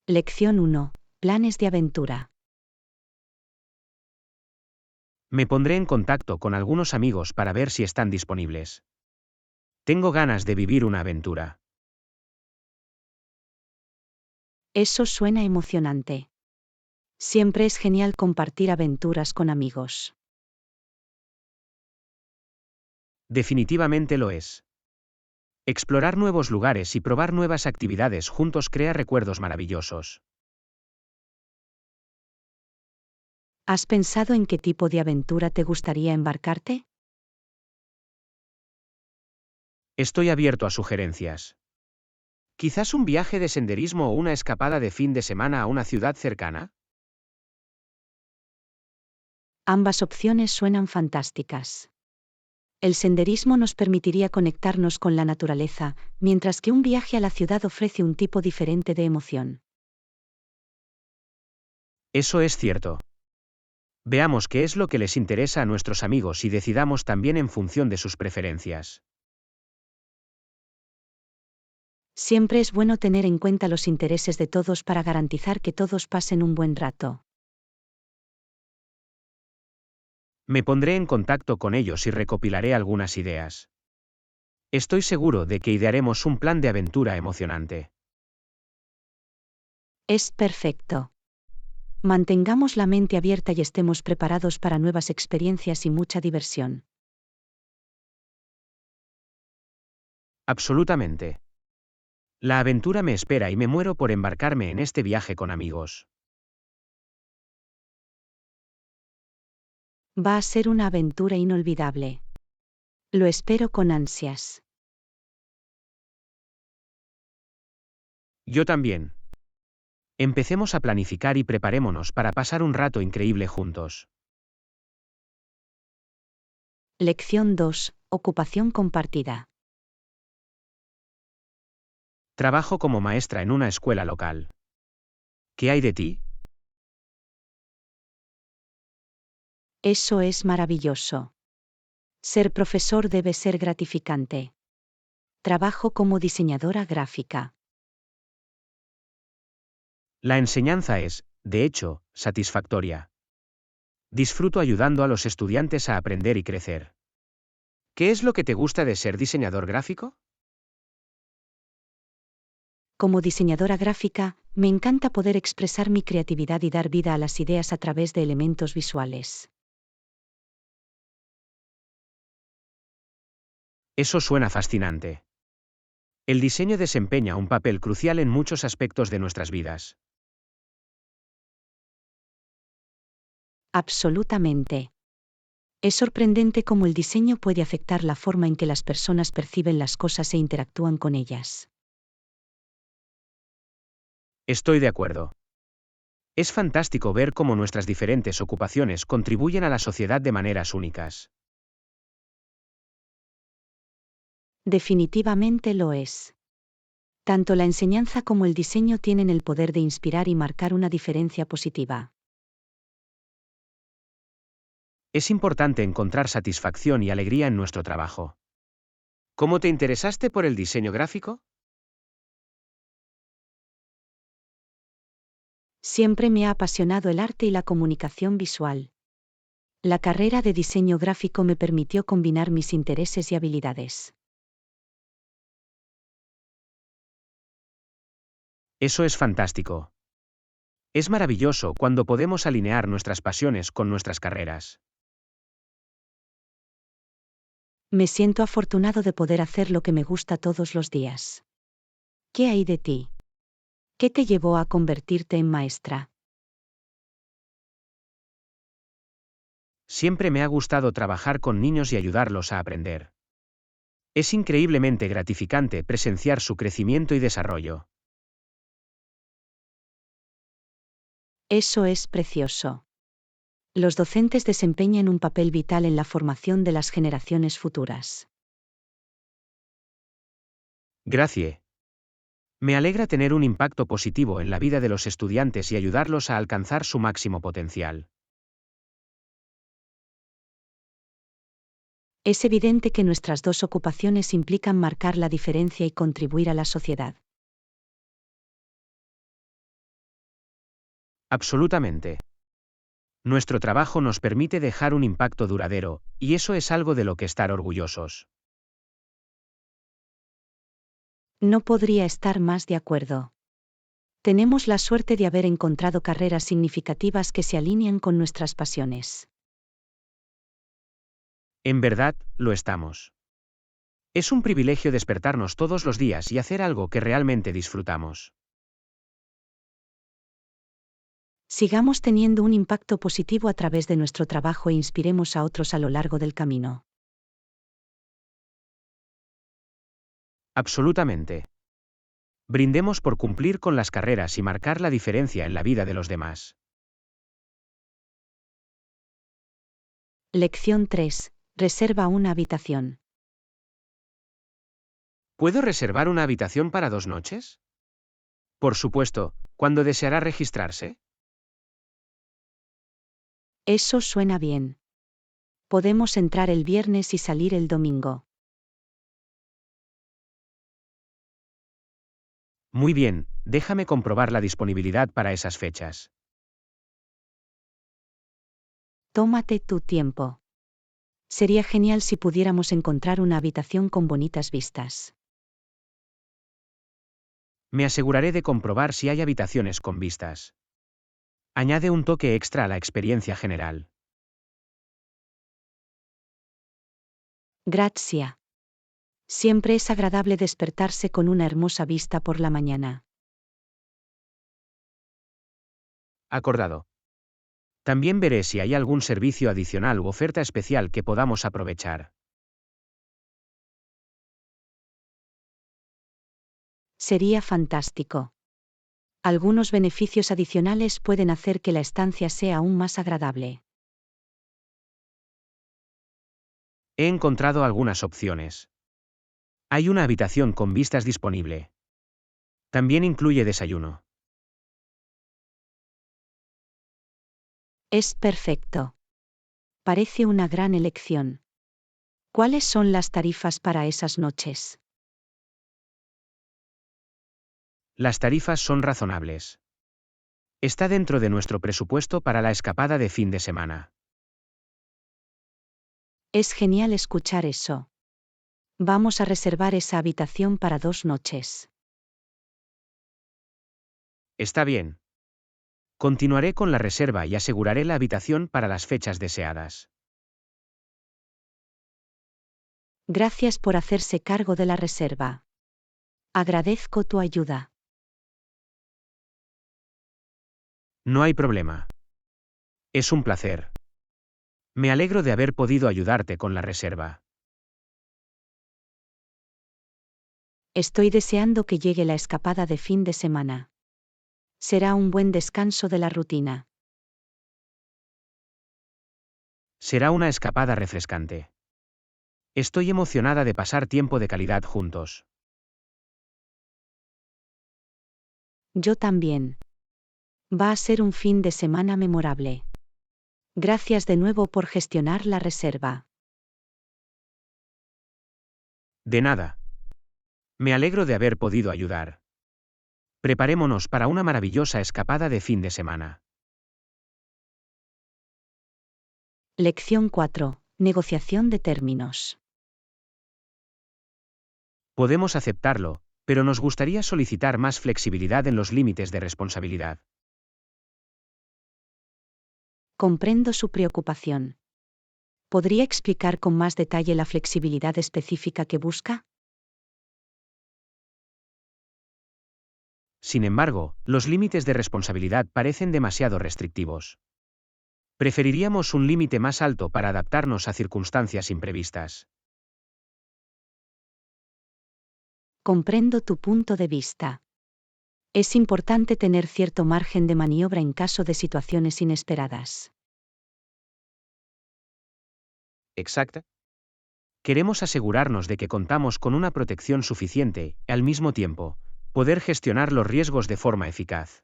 Lección 1. Planes de aventura. Me pondré en contacto con algunos amigos para ver si están disponibles. Tengo ganas de vivir una aventura. Eso suena emocionante. Siempre es genial compartir aventuras con amigos. Definitivamente lo es. Explorar nuevos lugares y probar nuevas actividades juntos crea recuerdos maravillosos. ¿Has pensado en qué tipo de aventura te gustaría embarcarte? Estoy abierto a sugerencias. Quizás un viaje de senderismo o una escapada de fin de semana a una ciudad cercana. Ambas opciones suenan fantásticas. El senderismo nos permitiría conectarnos con la naturaleza, mientras que un viaje a la ciudad ofrece un tipo diferente de emoción. Eso es cierto. Veamos qué es lo que les interesa a nuestros amigos y decidamos también en función de sus preferencias. Siempre es bueno tener en cuenta los intereses de todos para garantizar que todos pasen un buen rato. Me pondré en contacto con ellos y recopilaré algunas ideas. Estoy seguro de que idearemos un plan de aventura emocionante. Es perfecto. Mantengamos la mente abierta y estemos preparados para nuevas experiencias y mucha diversión. Absolutamente. La aventura me espera y me muero por embarcarme en este viaje con amigos. Va a ser una aventura inolvidable. Lo espero con ansias. Yo también. Empecemos a planificar y preparémonos para pasar un rato increíble juntos. Lección 2. Ocupación compartida. Trabajo como maestra en una escuela local. ¿Qué hay de ti? Eso es maravilloso. Ser profesor debe ser gratificante. Trabajo como diseñadora gráfica. La enseñanza es, de hecho, satisfactoria. Disfruto ayudando a los estudiantes a aprender y crecer. ¿Qué es lo que te gusta de ser diseñador gráfico? Como diseñadora gráfica, me encanta poder expresar mi creatividad y dar vida a las ideas a través de elementos visuales. Eso suena fascinante. El diseño desempeña un papel crucial en muchos aspectos de nuestras vidas. Absolutamente. Es sorprendente cómo el diseño puede afectar la forma en que las personas perciben las cosas e interactúan con ellas. Estoy de acuerdo. Es fantástico ver cómo nuestras diferentes ocupaciones contribuyen a la sociedad de maneras únicas. Definitivamente lo es. Tanto la enseñanza como el diseño tienen el poder de inspirar y marcar una diferencia positiva. Es importante encontrar satisfacción y alegría en nuestro trabajo. ¿Cómo te interesaste por el diseño gráfico? Siempre me ha apasionado el arte y la comunicación visual. La carrera de diseño gráfico me permitió combinar mis intereses y habilidades. Eso es fantástico. Es maravilloso cuando podemos alinear nuestras pasiones con nuestras carreras. Me siento afortunado de poder hacer lo que me gusta todos los días. ¿Qué hay de ti? ¿Qué te llevó a convertirte en maestra? Siempre me ha gustado trabajar con niños y ayudarlos a aprender. Es increíblemente gratificante presenciar su crecimiento y desarrollo. Eso es precioso. Los docentes desempeñan un papel vital en la formación de las generaciones futuras. Gracias. Me alegra tener un impacto positivo en la vida de los estudiantes y ayudarlos a alcanzar su máximo potencial. Es evidente que nuestras dos ocupaciones implican marcar la diferencia y contribuir a la sociedad. Absolutamente. Nuestro trabajo nos permite dejar un impacto duradero, y eso es algo de lo que estar orgullosos. No podría estar más de acuerdo. Tenemos la suerte de haber encontrado carreras significativas que se alinean con nuestras pasiones. En verdad, lo estamos. Es un privilegio despertarnos todos los días y hacer algo que realmente disfrutamos. Sigamos teniendo un impacto positivo a través de nuestro trabajo e inspiremos a otros a lo largo del camino. Absolutamente. Brindemos por cumplir con las carreras y marcar la diferencia en la vida de los demás. Lección 3. Reserva una habitación. ¿Puedo reservar una habitación para 2 noches? Por supuesto, ¿cuándo deseará registrarse? Eso suena bien. Podemos entrar el viernes y salir el domingo. Muy bien, déjame comprobar la disponibilidad para esas fechas. Tómate tu tiempo. Sería genial si pudiéramos encontrar una habitación con bonitas vistas. Me aseguraré de comprobar si hay habitaciones con vistas. Añade un toque extra a la experiencia general. Gracias. Siempre es agradable despertarse con una hermosa vista por la mañana. Acordado. También veré si hay algún servicio adicional u oferta especial que podamos aprovechar. Sería fantástico. Algunos beneficios adicionales pueden hacer que la estancia sea aún más agradable. He encontrado algunas opciones. Hay una habitación con vistas disponible. También incluye desayuno. Es perfecto. Parece una gran elección. ¿Cuáles son las tarifas para esas noches? Las tarifas son razonables. Está dentro de nuestro presupuesto para la escapada de fin de semana. Es genial escuchar eso. Vamos a reservar esa habitación para 2 noches. Está bien. Continuaré con la reserva y aseguraré la habitación para las fechas deseadas. Gracias por hacerse cargo de la reserva. Agradezco tu ayuda. No hay problema. Es un placer. Me alegro de haber podido ayudarte con la reserva. Estoy deseando que llegue la escapada de fin de semana. Será un buen descanso de la rutina. Será una escapada refrescante. Estoy emocionada de pasar tiempo de calidad juntos. Yo también. Va a ser un fin de semana memorable. Gracias de nuevo por gestionar la reserva. De nada. Me alegro de haber podido ayudar. Preparémonos para una maravillosa escapada de fin de semana. Lección 4. Negociación de términos. Podemos aceptarlo, pero nos gustaría solicitar más flexibilidad en los límites de responsabilidad. Comprendo su preocupación. ¿Podría explicar con más detalle la flexibilidad específica que busca? Sin embargo, los límites de responsabilidad parecen demasiado restrictivos. Preferiríamos un límite más alto para adaptarnos a circunstancias imprevistas. Comprendo tu punto de vista. Es importante tener cierto margen de maniobra en caso de situaciones inesperadas. Exacto. Queremos asegurarnos de que contamos con una protección suficiente, y al mismo tiempo, poder gestionar los riesgos de forma eficaz.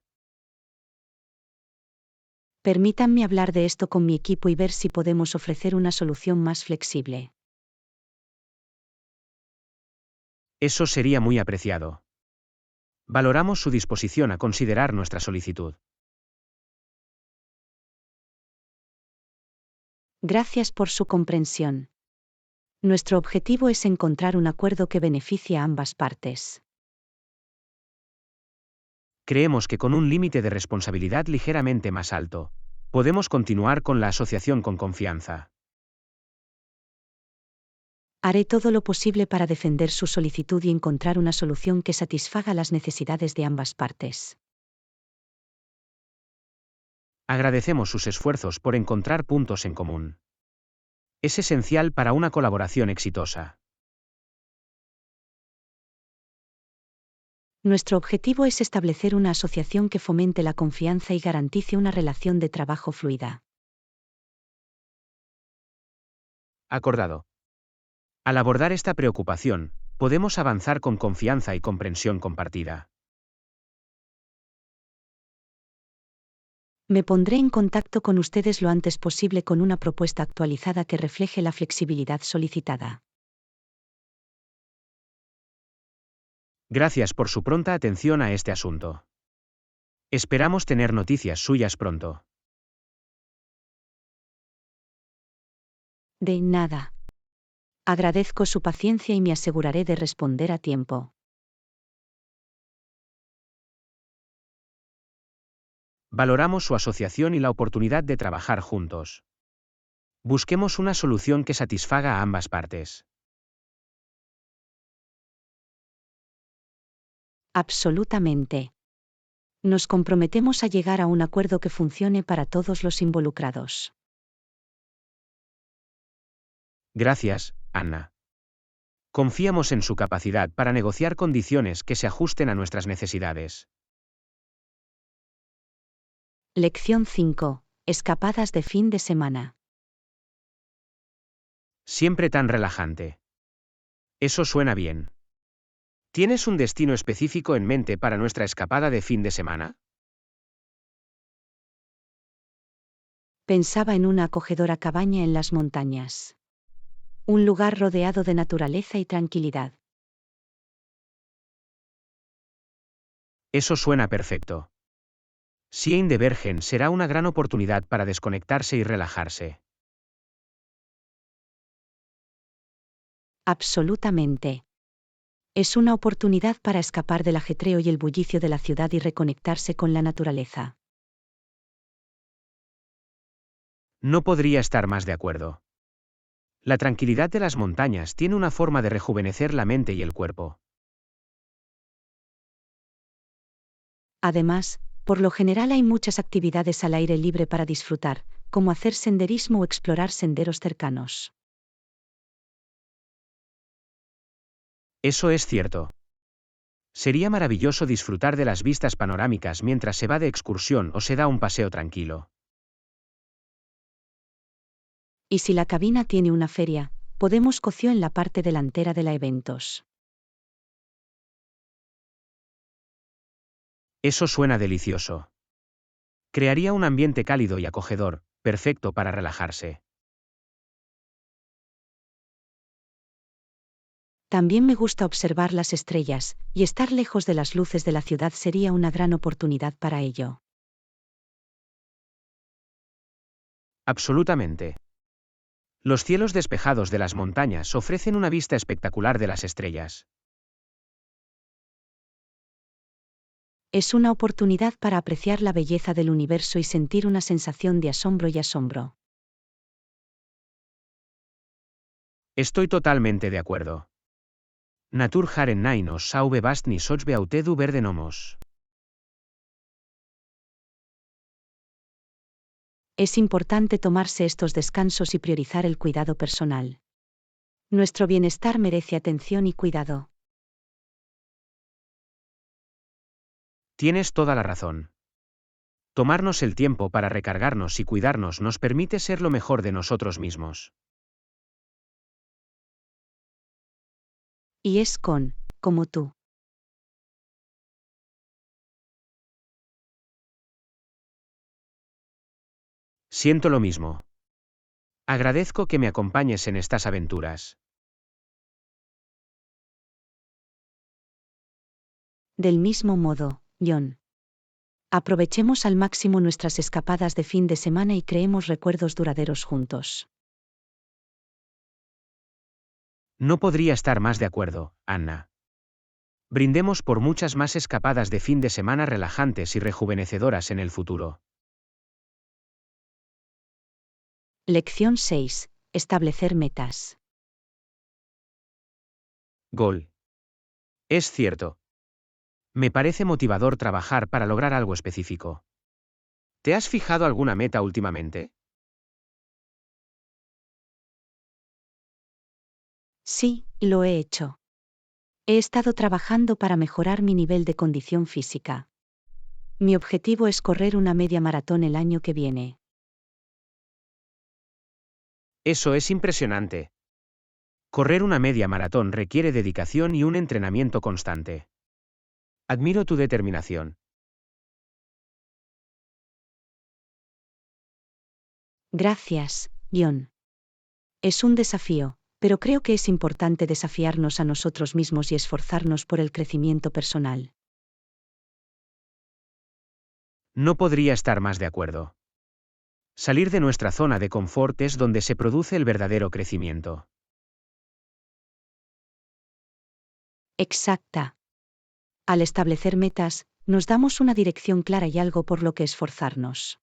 Permítanme hablar de esto con mi equipo y ver si podemos ofrecer una solución más flexible. Eso sería muy apreciado. Valoramos su disposición a considerar nuestra solicitud. Gracias por su comprensión. Nuestro objetivo es encontrar un acuerdo que beneficie a ambas partes. Creemos que con un límite de responsabilidad ligeramente más alto, podemos continuar con la asociación con confianza. Haré todo lo posible para defender su solicitud y encontrar una solución que satisfaga las necesidades de ambas partes. Agradecemos sus esfuerzos por encontrar puntos en común. Es esencial para una colaboración exitosa. Nuestro objetivo es establecer una asociación que fomente la confianza y garantice una relación de trabajo fluida. Acordado. Al abordar esta preocupación, podemos avanzar con confianza y comprensión compartida. Me pondré en contacto con ustedes lo antes posible con una propuesta actualizada que refleje la flexibilidad solicitada. Gracias por su pronta atención a este asunto. Esperamos tener noticias suyas pronto. De nada. Agradezco su paciencia y me aseguraré de responder a tiempo. Valoramos su asociación y la oportunidad de trabajar juntos. Busquemos una solución que satisfaga a ambas partes. Absolutamente. Nos comprometemos a llegar a un acuerdo que funcione para todos los involucrados. Gracias, Anna. Confiamos en su capacidad para negociar condiciones que se ajusten a nuestras necesidades. Lección 5. Escapadas de fin de semana. Siempre tan relajante. Eso suena bien. ¿Tienes un destino específico en mente para nuestra escapada de fin de semana? Pensaba en una acogedora cabaña en las montañas. Un lugar rodeado de naturaleza y tranquilidad. Eso suena perfecto. Sien de Bergen será una gran oportunidad para desconectarse y relajarse. Absolutamente. Es una oportunidad para escapar del ajetreo y el bullicio de la ciudad y reconectarse con la naturaleza. No podría estar más de acuerdo. La tranquilidad de las montañas tiene una forma de rejuvenecer la mente y el cuerpo. Además, por lo general hay muchas actividades al aire libre para disfrutar, como hacer senderismo o explorar senderos cercanos. Eso es cierto. Sería maravilloso disfrutar de las vistas panorámicas mientras se va de excursión o se da un paseo tranquilo. Y si la cabina tiene una feria, podemos coció en la parte delantera de la eventos. Eso suena delicioso. Crearía un ambiente cálido y acogedor, perfecto para relajarse. También me gusta observar las estrellas, y estar lejos de las luces de la ciudad sería una gran oportunidad para ello. Absolutamente. Los cielos despejados de las montañas ofrecen una vista espectacular de las estrellas. Es una oportunidad para apreciar la belleza del universo y sentir una sensación de asombro y asombro. Estoy totalmente de acuerdo. Natur haren nainos sauve bast ni soch beautedu verdenomos. Es importante tomarse estos descansos y priorizar el cuidado personal. Nuestro bienestar merece atención y cuidado. Tienes toda la razón. Tomarnos el tiempo para recargarnos y cuidarnos nos permite ser lo mejor de nosotros mismos. Y es como tú. Siento lo mismo. Agradezco que me acompañes en estas aventuras. Del mismo modo, John. Aprovechemos al máximo nuestras escapadas de fin de semana y creemos recuerdos duraderos juntos. No podría estar más de acuerdo, Anna. Brindemos por muchas más escapadas de fin de semana relajantes y rejuvenecedoras en el futuro. Lección 6. Establecer metas. Gol. Es cierto. Me parece motivador trabajar para lograr algo específico. ¿Te has fijado alguna meta últimamente? Sí, lo he hecho. He estado trabajando para mejorar mi nivel de condición física. Mi objetivo es correr una media maratón el año que viene. Eso es impresionante. Correr una media maratón requiere dedicación y un entrenamiento constante. Admiro tu determinación. Gracias, John. Es un desafío, pero creo que es importante desafiarnos a nosotros mismos y esforzarnos por el crecimiento personal. No podría estar más de acuerdo. Salir de nuestra zona de confort es donde se produce el verdadero crecimiento. Exacta. Al establecer metas, nos damos una dirección clara y algo por lo que esforzarnos.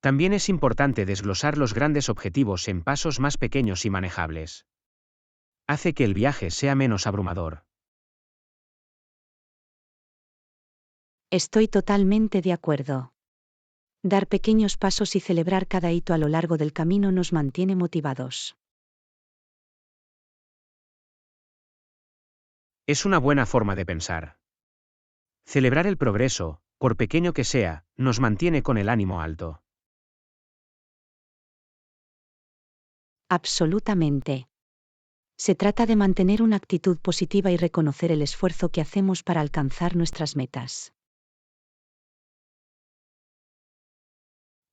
También es importante desglosar los grandes objetivos en pasos más pequeños y manejables. Hace que el viaje sea menos abrumador. Estoy totalmente de acuerdo. Dar pequeños pasos y celebrar cada hito a lo largo del camino nos mantiene motivados. Es una buena forma de pensar. Celebrar el progreso, por pequeño que sea, nos mantiene con el ánimo alto. Absolutamente. Se trata de mantener una actitud positiva y reconocer el esfuerzo que hacemos para alcanzar nuestras metas.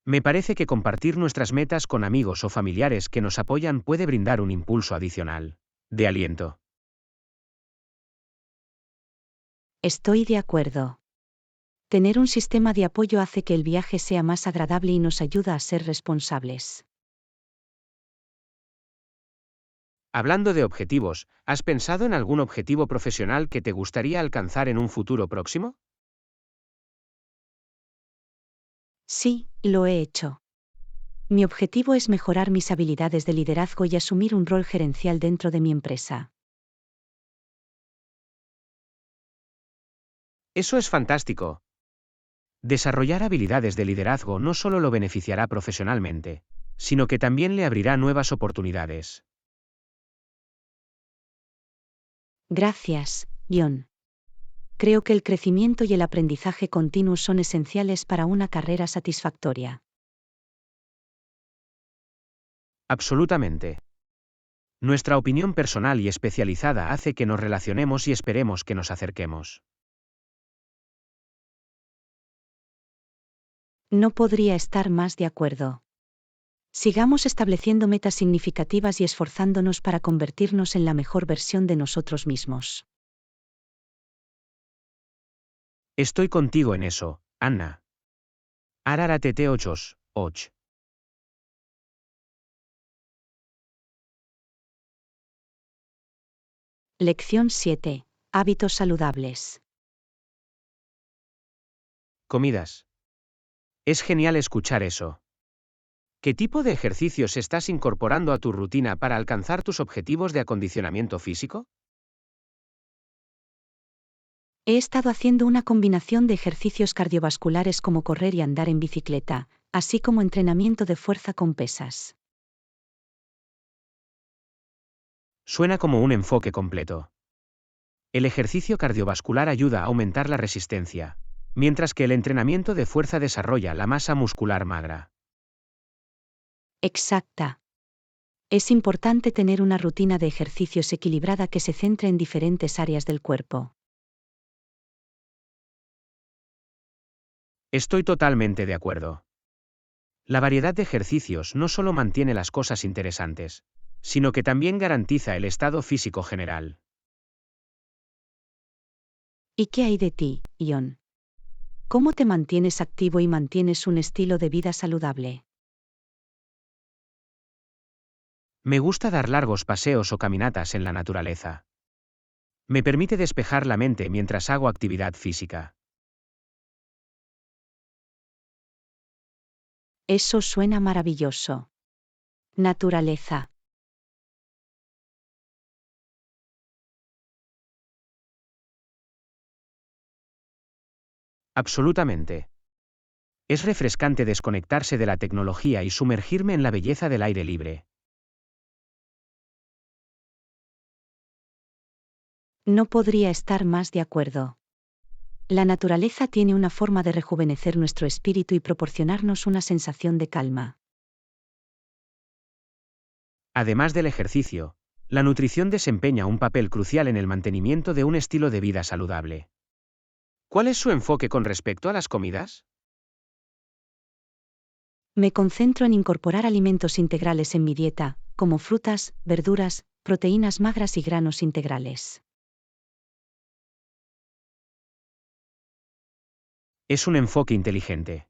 Me parece que compartir nuestras metas con amigos o familiares que nos apoyan puede brindar un impulso adicional de aliento. Estoy de acuerdo. Tener un sistema de apoyo hace que el viaje sea más agradable y nos ayuda a ser responsables. Hablando de objetivos, ¿has pensado en algún objetivo profesional que te gustaría alcanzar en un futuro próximo? Sí, lo he hecho. Mi objetivo es mejorar mis habilidades de liderazgo y asumir un rol gerencial dentro de mi empresa. Eso es fantástico. Desarrollar habilidades de liderazgo no solo lo beneficiará profesionalmente, sino que también le abrirá nuevas oportunidades. Gracias, John. Creo que el crecimiento y el aprendizaje continuo son esenciales para una carrera satisfactoria. Absolutamente. Nuestra opinión personal y especializada hace que nos relacionemos y esperemos que nos acerquemos. No podría estar más de acuerdo. Sigamos estableciendo metas significativas y esforzándonos para convertirnos en la mejor versión de nosotros mismos. Estoy contigo en eso, Anna. Araratete 8. Lección 7. Hábitos saludables. Comidas. Es genial escuchar eso. ¿Qué tipo de ejercicios estás incorporando a tu rutina para alcanzar tus objetivos de acondicionamiento físico? He estado haciendo una combinación de ejercicios cardiovasculares como correr y andar en bicicleta, así como entrenamiento de fuerza con pesas. Suena como un enfoque completo. El ejercicio cardiovascular ayuda a aumentar la resistencia, mientras que el entrenamiento de fuerza desarrolla la masa muscular magra. Exacta. Es importante tener una rutina de ejercicios equilibrada que se centre en diferentes áreas del cuerpo. Estoy totalmente de acuerdo. La variedad de ejercicios no solo mantiene las cosas interesantes, sino que también garantiza el estado físico general. ¿Y qué hay de ti, John? ¿Cómo te mantienes activo y mantienes un estilo de vida saludable? Me gusta dar largos paseos o caminatas en la naturaleza. Me permite despejar la mente mientras hago actividad física. Eso suena maravilloso. Naturaleza. Absolutamente. Es refrescante desconectarse de la tecnología y sumergirme en la belleza del aire libre. No podría estar más de acuerdo. La naturaleza tiene una forma de rejuvenecer nuestro espíritu y proporcionarnos una sensación de calma. Además del ejercicio, la nutrición desempeña un papel crucial en el mantenimiento de un estilo de vida saludable. ¿Cuál es su enfoque con respecto a las comidas? Me concentro en incorporar alimentos integrales en mi dieta, como frutas, verduras, proteínas magras y granos integrales. Es un enfoque inteligente.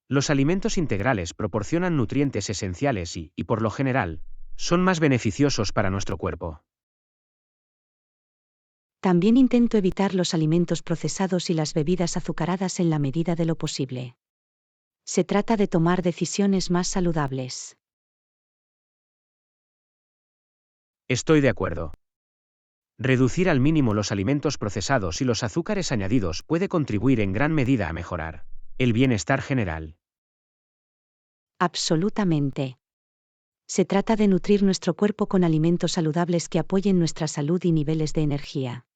Los alimentos integrales proporcionan nutrientes esenciales y, por lo general, son más beneficiosos para nuestro cuerpo. También intento evitar los alimentos procesados y las bebidas azucaradas en la medida de lo posible. Se trata de tomar decisiones más saludables. Estoy de acuerdo. Reducir al mínimo los alimentos procesados y los azúcares añadidos puede contribuir en gran medida a mejorar el bienestar general. Absolutamente. Se trata de nutrir nuestro cuerpo con alimentos saludables que apoyen nuestra salud y niveles de energía.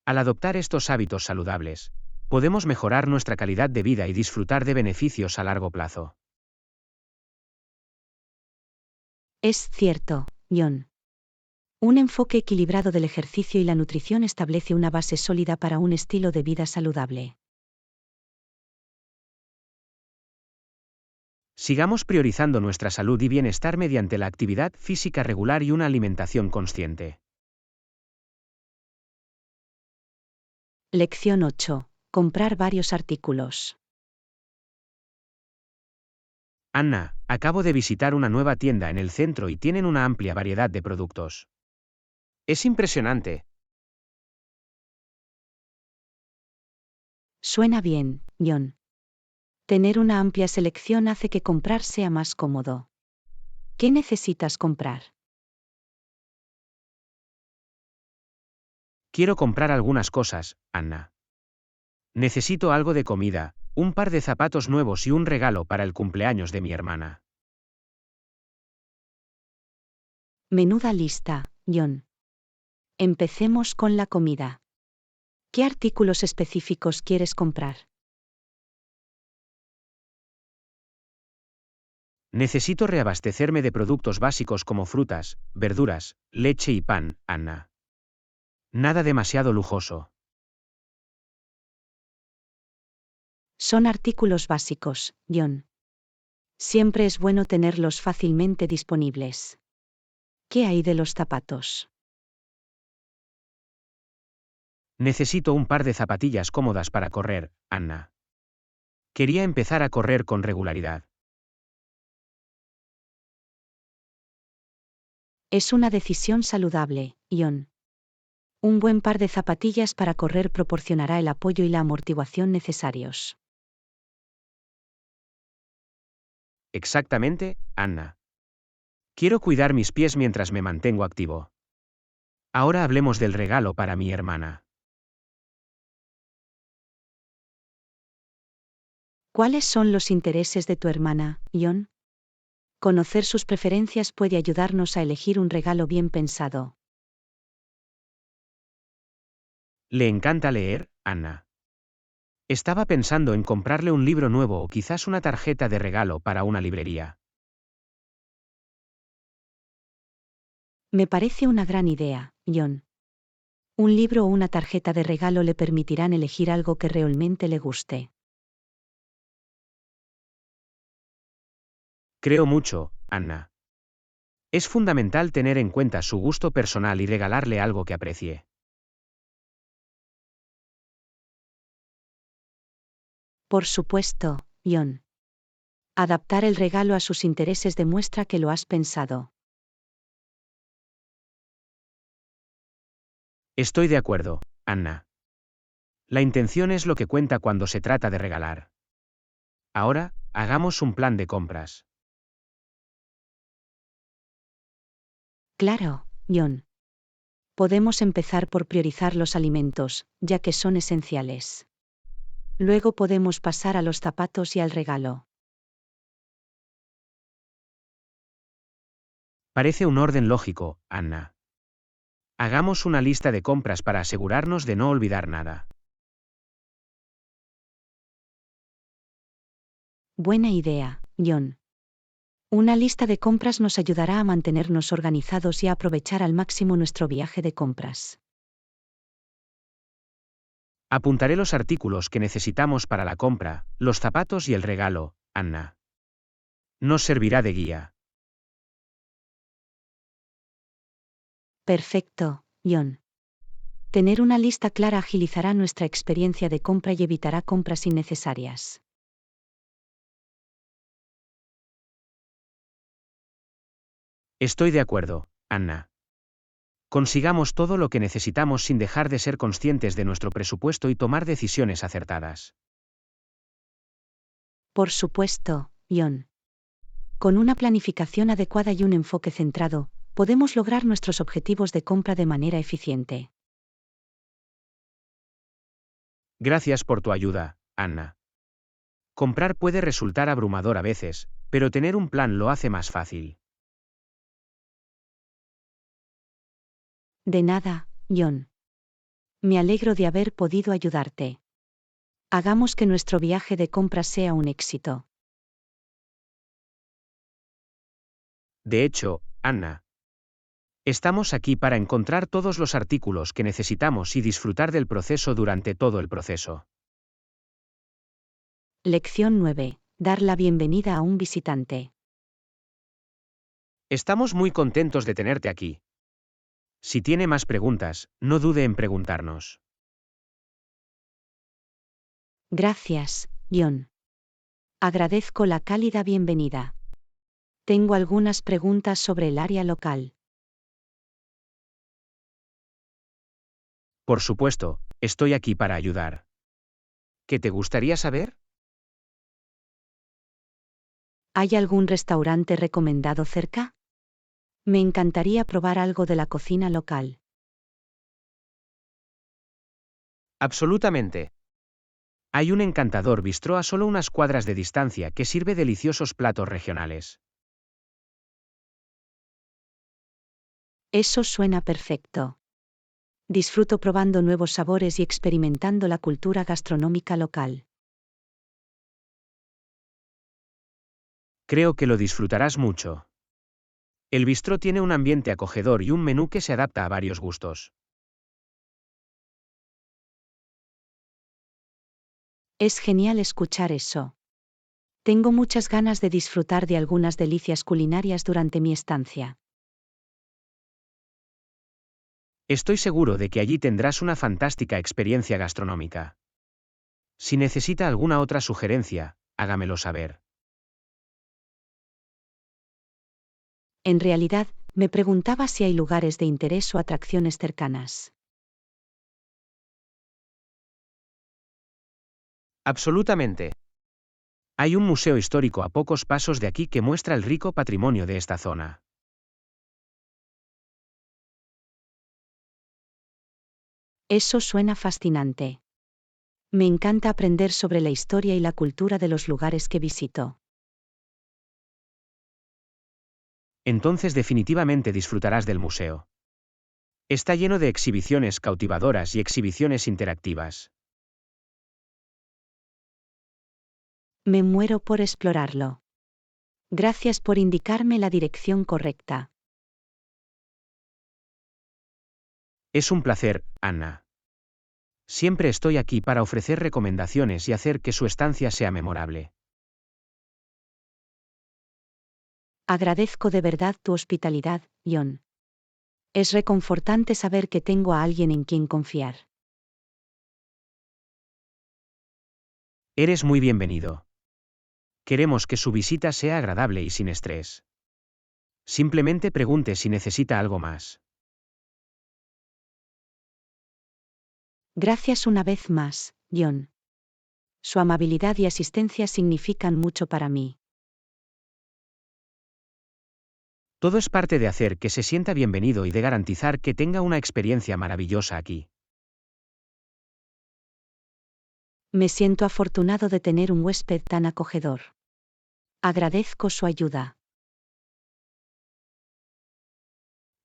Al adoptar estos hábitos saludables, podemos mejorar nuestra calidad de vida y disfrutar de beneficios a largo plazo. Es cierto, John. Un enfoque equilibrado del ejercicio y la nutrición establece una base sólida para un estilo de vida saludable. Sigamos priorizando nuestra salud y bienestar mediante la actividad física regular y una alimentación consciente. Lección 8. Comprar varios artículos. Anna, acabo de visitar una nueva tienda en el centro y tienen una amplia variedad de productos. Es impresionante. Suena bien, John. Tener una amplia selección hace que comprar sea más cómodo. ¿Qué necesitas comprar? Quiero comprar algunas cosas, Anna. Necesito algo de comida, un par de zapatos nuevos y un regalo para el cumpleaños de mi hermana. Menuda lista, John. Empecemos con la comida. ¿Qué artículos específicos quieres comprar? Necesito reabastecerme de productos básicos como frutas, verduras, leche y pan, Anna. Nada demasiado lujoso. Son artículos básicos, John. Siempre es bueno tenerlos fácilmente disponibles. ¿Qué hay de los zapatos? Necesito un par de zapatillas cómodas para correr, Anna. Quería empezar a correr con regularidad. Es una decisión saludable, John. Un buen par de zapatillas para correr proporcionará el apoyo y la amortiguación necesarios. Exactamente, Anna. Quiero cuidar mis pies mientras me mantengo activo. Ahora hablemos del regalo para mi hermana. ¿Cuáles son los intereses de tu hermana, John? Conocer sus preferencias puede ayudarnos a elegir un regalo bien pensado. ¿Le encanta leer, Anna? Estaba pensando en comprarle un libro nuevo o quizás una tarjeta de regalo para una librería. Me parece una gran idea, John. Un libro o una tarjeta de regalo le permitirán elegir algo que realmente le guste. Creo mucho, Anna. Es fundamental tener en cuenta su gusto personal y regalarle algo que aprecie. Por supuesto, John. Adaptar el regalo a sus intereses demuestra que lo has pensado. Estoy de acuerdo, Anna. La intención es lo que cuenta cuando se trata de regalar. Ahora, hagamos un plan de compras. Claro, John. Podemos empezar por priorizar los alimentos, ya que son esenciales. Luego podemos pasar a los zapatos y al regalo. Parece un orden lógico, Anna. Hagamos una lista de compras para asegurarnos de no olvidar nada. Buena idea, John. Una lista de compras nos ayudará a mantenernos organizados y a aprovechar al máximo nuestro viaje de compras. Apuntaré los artículos que necesitamos para la compra, los zapatos y el regalo, Anna. Nos servirá de guía. Perfecto, John. Tener una lista clara agilizará nuestra experiencia de compra y evitará compras innecesarias. Estoy de acuerdo, Anna. Consigamos todo lo que necesitamos sin dejar de ser conscientes de nuestro presupuesto y tomar decisiones acertadas. Por supuesto, John. Con una planificación adecuada y un enfoque centrado, podemos lograr nuestros objetivos de compra de manera eficiente. Gracias por tu ayuda, Anna. Comprar puede resultar abrumador a veces, pero tener un plan lo hace más fácil. De nada, John. Me alegro de haber podido ayudarte. Hagamos que nuestro viaje de compras sea un éxito. De hecho, Anna, estamos aquí para encontrar todos los artículos que necesitamos y disfrutar del proceso durante todo el proceso. Lección 9. Dar la bienvenida a un visitante. Estamos muy contentos de tenerte aquí. Si tiene más preguntas, no dude en preguntarnos. Gracias, John. Agradezco la cálida bienvenida. Tengo algunas preguntas sobre el área local. Por supuesto, estoy aquí para ayudar. ¿Qué te gustaría saber? ¿Hay algún restaurante recomendado cerca? Me encantaría probar algo de la cocina local. Absolutamente. Hay un encantador bistró a solo unas cuadras de distancia que sirve deliciosos platos regionales. Eso suena perfecto. Disfruto probando nuevos sabores y experimentando la cultura gastronómica local. Creo que lo disfrutarás mucho. El bistró tiene un ambiente acogedor y un menú que se adapta a varios gustos. Es genial escuchar eso. Tengo muchas ganas de disfrutar de algunas delicias culinarias durante mi estancia. Estoy seguro de que allí tendrás una fantástica experiencia gastronómica. Si necesita alguna otra sugerencia, hágamelo saber. En realidad, me preguntaba si hay lugares de interés o atracciones cercanas. Absolutamente. Hay un museo histórico a pocos pasos de aquí que muestra el rico patrimonio de esta zona. Eso suena fascinante. Me encanta aprender sobre la historia y la cultura de los lugares que visito. Entonces definitivamente disfrutarás del museo. Está lleno de exhibiciones cautivadoras y exhibiciones interactivas. Me muero por explorarlo. Gracias por indicarme la dirección correcta. Es un placer, Anna. Siempre estoy aquí para ofrecer recomendaciones y hacer que su estancia sea memorable. Agradezco de verdad tu hospitalidad, John. Es reconfortante saber que tengo a alguien en quien confiar. Eres muy bienvenido. Queremos que su visita sea agradable y sin estrés. Simplemente pregunte si necesita algo más. Gracias una vez más, John. Su amabilidad y asistencia significan mucho para mí. Todo es parte de hacer que se sienta bienvenido y de garantizar que tenga una experiencia maravillosa aquí. Me siento afortunado de tener un huésped tan acogedor. Agradezco su ayuda.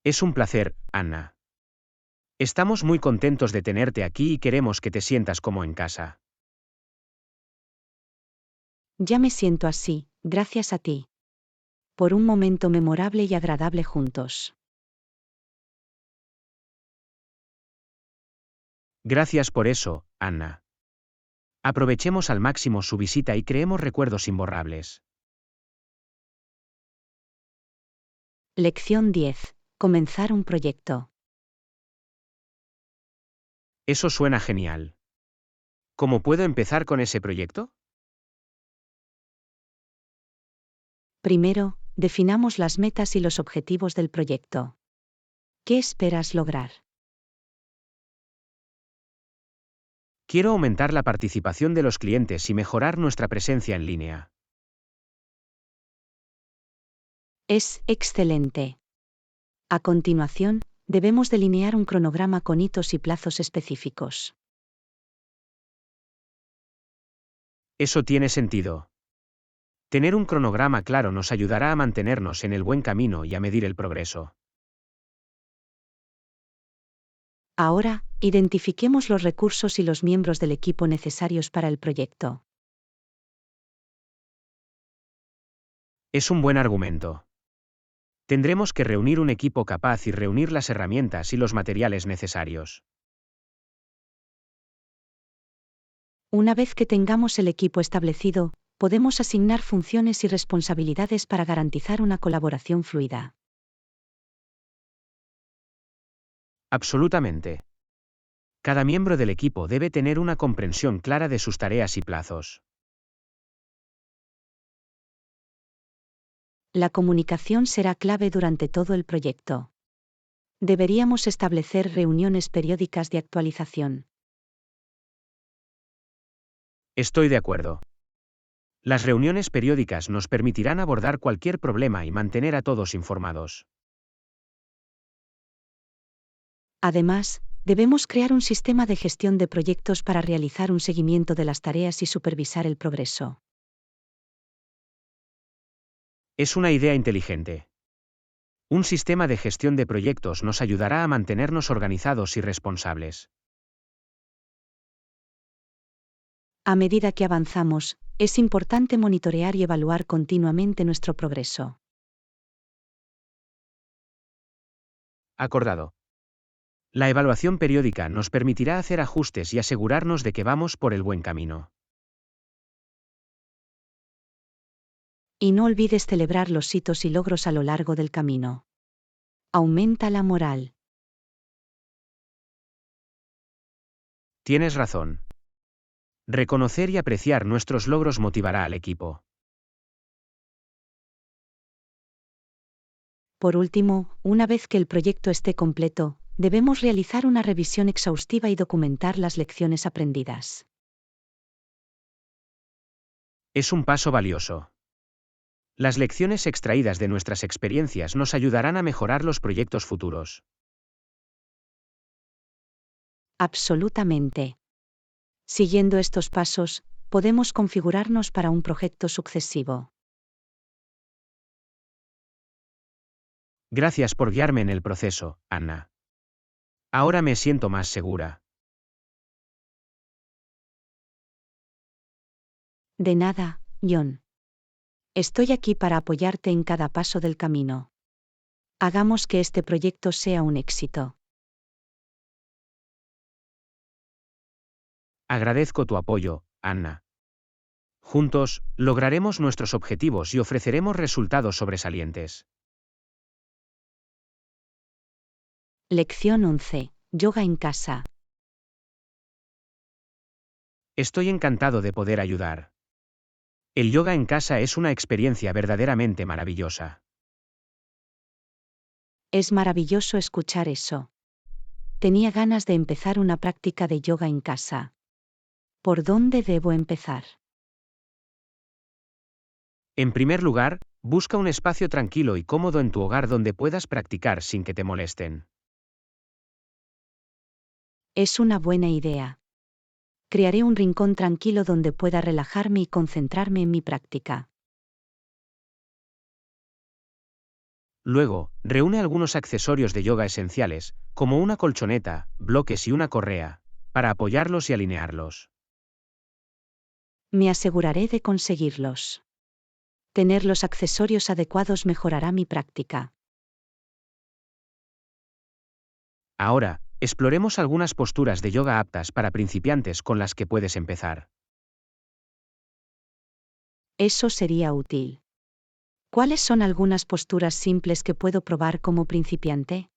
Es un placer, Anna. Estamos muy contentos de tenerte aquí y queremos que te sientas como en casa. Ya me siento así, gracias a ti. Por un momento memorable y agradable juntos. Gracias por eso, Anna. Aprovechemos al máximo su visita y creemos recuerdos imborrables. Lección 10. Comenzar un proyecto. Eso suena genial. ¿Cómo puedo empezar con ese proyecto? Primero, definamos las metas y los objetivos del proyecto. ¿Qué esperas lograr? Quiero aumentar la participación de los clientes y mejorar nuestra presencia en línea. Es excelente. A continuación, debemos delinear un cronograma con hitos y plazos específicos. Eso tiene sentido. Tener un cronograma claro nos ayudará a mantenernos en el buen camino y a medir el progreso. Ahora, identifiquemos los recursos y los miembros del equipo necesarios para el proyecto. Es un buen argumento. Tendremos que reunir un equipo capaz y reunir las herramientas y los materiales necesarios. Una vez que tengamos el equipo establecido, podemos asignar funciones y responsabilidades para garantizar una colaboración fluida. Absolutamente. Cada miembro del equipo debe tener una comprensión clara de sus tareas y plazos. La comunicación será clave durante todo el proyecto. Deberíamos establecer reuniones periódicas de actualización. Estoy de acuerdo. Las reuniones periódicas nos permitirán abordar cualquier problema y mantener a todos informados. Además, debemos crear un sistema de gestión de proyectos para realizar un seguimiento de las tareas y supervisar el progreso. Es una idea inteligente. Un sistema de gestión de proyectos nos ayudará a mantenernos organizados y responsables. A medida que avanzamos, es importante monitorear y evaluar continuamente nuestro progreso. Acordado. La evaluación periódica nos permitirá hacer ajustes y asegurarnos de que vamos por el buen camino. Y no olvides celebrar los hitos y logros a lo largo del camino. Aumenta la moral. Tienes razón. Reconocer y apreciar nuestros logros motivará al equipo. Por último, una vez que el proyecto esté completo, debemos realizar una revisión exhaustiva y documentar las lecciones aprendidas. Es un paso valioso. Las lecciones extraídas de nuestras experiencias nos ayudarán a mejorar los proyectos futuros. Absolutamente. Siguiendo estos pasos, podemos configurarnos para un proyecto sucesivo. Gracias por guiarme en el proceso, Anna. Ahora me siento más segura. De nada, John. Estoy aquí para apoyarte en cada paso del camino. Hagamos que este proyecto sea un éxito. Agradezco tu apoyo, Anna. Juntos, lograremos nuestros objetivos y ofreceremos resultados sobresalientes. Lección 11. Yoga en casa. Estoy encantado de poder ayudar. El yoga en casa es una experiencia verdaderamente maravillosa. Es maravilloso escuchar eso. Tenía ganas de empezar una práctica de yoga en casa. ¿Por dónde debo empezar? En primer lugar, busca un espacio tranquilo y cómodo en tu hogar donde puedas practicar sin que te molesten. Es una buena idea. Crearé un rincón tranquilo donde pueda relajarme y concentrarme en mi práctica. Luego, reúne algunos accesorios de yoga esenciales, como una colchoneta, bloques y una correa, para apoyarlos y alinearlos. Me aseguraré de conseguirlos. Tener los accesorios adecuados mejorará mi práctica. Ahora, exploremos algunas posturas de yoga aptas para principiantes con las que puedes empezar. Eso sería útil. ¿Cuáles son algunas posturas simples que puedo probar como principiante?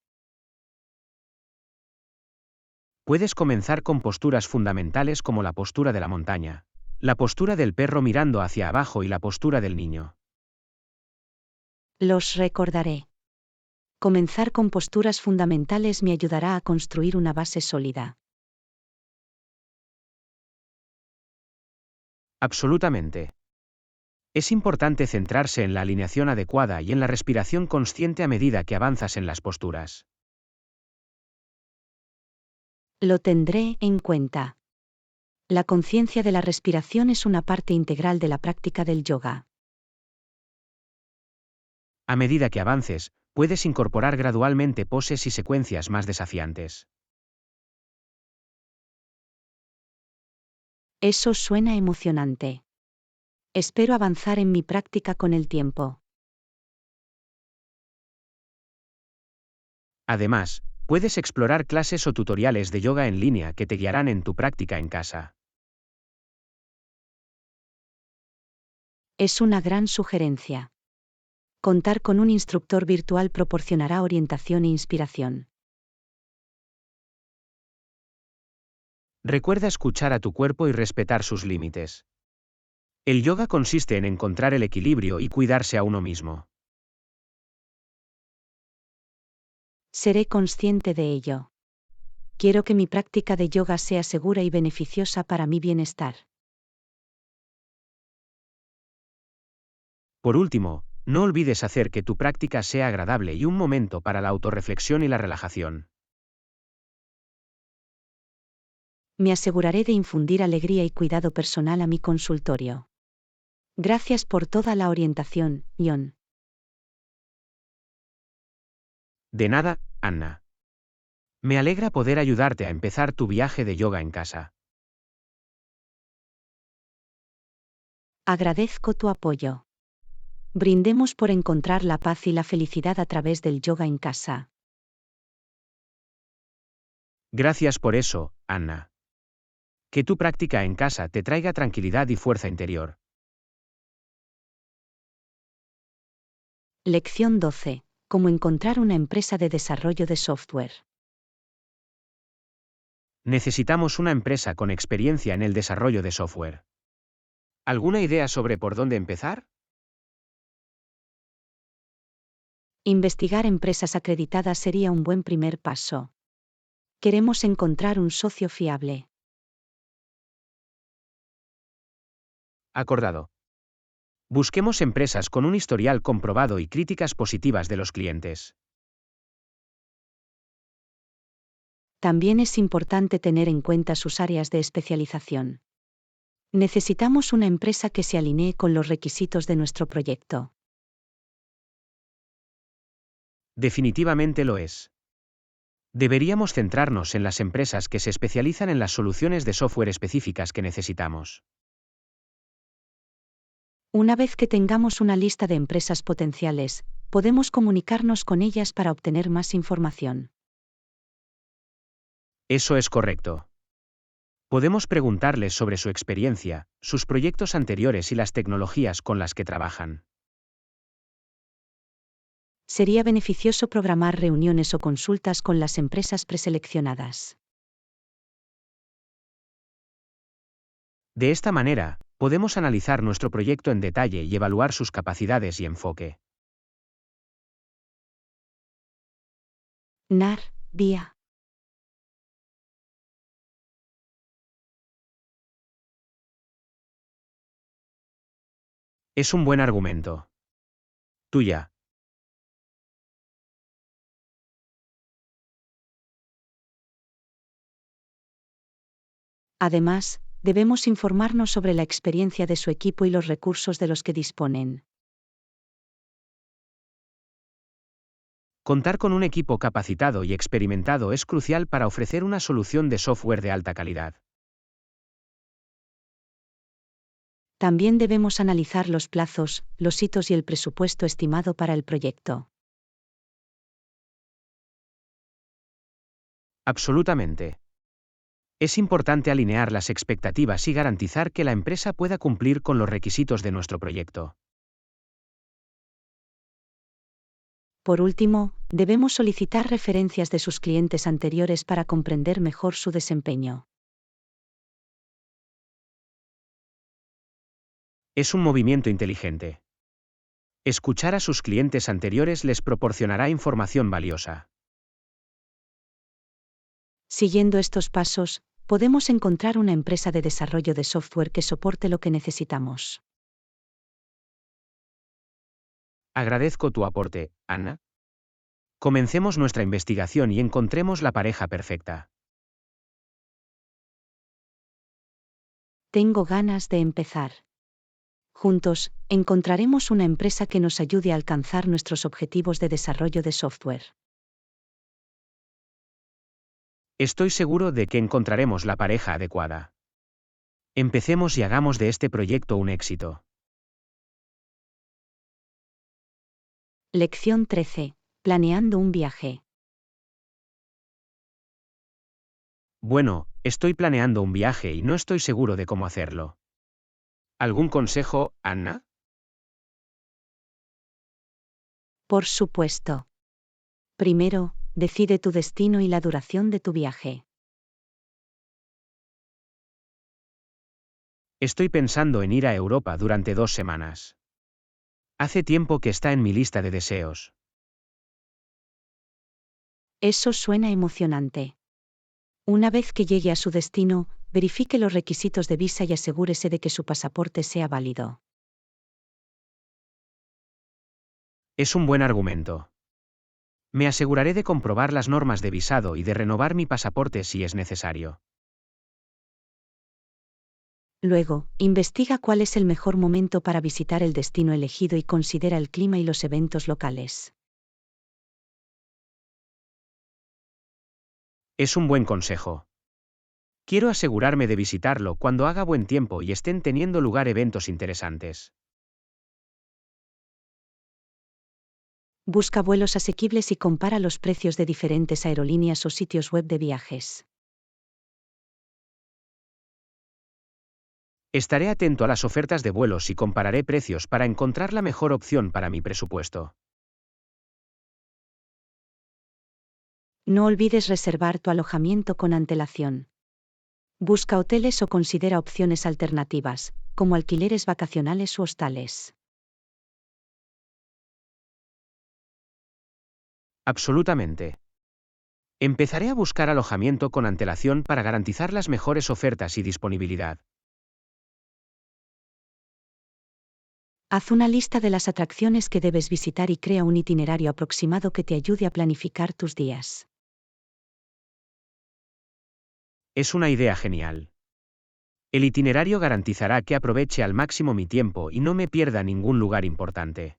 Puedes comenzar con posturas fundamentales como la postura de la montaña, la postura del perro mirando hacia abajo y la postura del niño. Los recordaré. Comenzar con posturas fundamentales me ayudará a construir una base sólida. Absolutamente. Es importante centrarse en la alineación adecuada y en la respiración consciente a medida que avanzas en las posturas. Lo tendré en cuenta. La conciencia de la respiración es una parte integral de la práctica del yoga. A medida que avances, puedes incorporar gradualmente poses y secuencias más desafiantes. Eso suena emocionante. Espero avanzar en mi práctica con el tiempo. Además, puedes explorar clases o tutoriales de yoga en línea que te guiarán en tu práctica en casa. Es una gran sugerencia. Contar con un instructor virtual proporcionará orientación e inspiración. Recuerda escuchar a tu cuerpo y respetar sus límites. El yoga consiste en encontrar el equilibrio y cuidarse a uno mismo. Seré consciente de ello. Quiero que mi práctica de yoga sea segura y beneficiosa para mi bienestar. Por último, no olvides hacer que tu práctica sea agradable y un momento para la autorreflexión y la relajación. Me aseguraré de infundir alegría y cuidado personal a mi consultorio. Gracias por toda la orientación, John. De nada, Anna. Me alegra poder ayudarte a empezar tu viaje de yoga en casa. Agradezco tu apoyo. Brindemos por encontrar la paz y la felicidad a través del yoga en casa. Gracias por eso, Anna. Que tu práctica en casa te traiga tranquilidad y fuerza interior. Lección 12. Cómo encontrar una empresa de desarrollo de software. Necesitamos una empresa con experiencia en el desarrollo de software. ¿Alguna idea sobre por dónde empezar? Investigar empresas acreditadas sería un buen primer paso. Queremos encontrar un socio fiable. Acordado. Busquemos empresas con un historial comprobado y críticas positivas de los clientes. También es importante tener en cuenta sus áreas de especialización. Necesitamos una empresa que se alinee con los requisitos de nuestro proyecto. Definitivamente lo es. Deberíamos centrarnos en las empresas que se especializan en las soluciones de software específicas que necesitamos. Una vez que tengamos una lista de empresas potenciales, podemos comunicarnos con ellas para obtener más información. Eso es correcto. Podemos preguntarles sobre su experiencia, sus proyectos anteriores y las tecnologías con las que trabajan. Sería beneficioso programar reuniones o consultas con las empresas preseleccionadas. De esta manera, Podemos analizar nuestro proyecto en detalle y evaluar sus capacidades y enfoque. NAR, vía. Es un buen argumento. Tuya. Además, debemos informarnos sobre la experiencia de su equipo y los recursos de los que disponen. Contar con un equipo capacitado y experimentado es crucial para ofrecer una solución de software de alta calidad. También debemos analizar los plazos, los hitos y el presupuesto estimado para el proyecto. Absolutamente. Es importante alinear las expectativas y garantizar que la empresa pueda cumplir con los requisitos de nuestro proyecto. Por último, debemos solicitar referencias de sus clientes anteriores para comprender mejor su desempeño. Es un movimiento inteligente. Escuchar a sus clientes anteriores les proporcionará información valiosa. Siguiendo estos pasos, podemos encontrar una empresa de desarrollo de software que soporte lo que necesitamos. Agradezco tu aporte, Anna. Comencemos nuestra investigación y encontremos la pareja perfecta. Tengo ganas de empezar. Juntos, encontraremos una empresa que nos ayude a alcanzar nuestros objetivos de desarrollo de software. Estoy seguro de que encontraremos la pareja adecuada. Empecemos y hagamos de este proyecto un éxito. Lección 13. Planeando un viaje. Bueno, estoy planeando un viaje y no estoy seguro de cómo hacerlo. ¿Algún consejo, Anna? Por supuesto. Primero, decide tu destino y la duración de tu viaje. Estoy pensando en ir a Europa durante 2 semanas. Hace tiempo que está en mi lista de deseos. Eso suena emocionante. Una vez que llegue a su destino, verifique los requisitos de visa y asegúrese de que su pasaporte sea válido. Es un buen argumento. Me aseguraré de comprobar las normas de visado y de renovar mi pasaporte si es necesario. Luego, investiga cuál es el mejor momento para visitar el destino elegido y considera el clima y los eventos locales. Es un buen consejo. Quiero asegurarme de visitarlo cuando haga buen tiempo y estén teniendo lugar eventos interesantes. Busca vuelos asequibles y compara los precios de diferentes aerolíneas o sitios web de viajes. Estaré atento a las ofertas de vuelos y compararé precios para encontrar la mejor opción para mi presupuesto. No olvides reservar tu alojamiento con antelación. Busca hoteles o considera opciones alternativas, como alquileres vacacionales u hostales. Absolutamente. Empezaré a buscar alojamiento con antelación para garantizar las mejores ofertas y disponibilidad. Haz una lista de las atracciones que debes visitar y crea un itinerario aproximado que te ayude a planificar tus días. Es una idea genial. El itinerario garantizará que aproveche al máximo mi tiempo y no me pierda ningún lugar importante.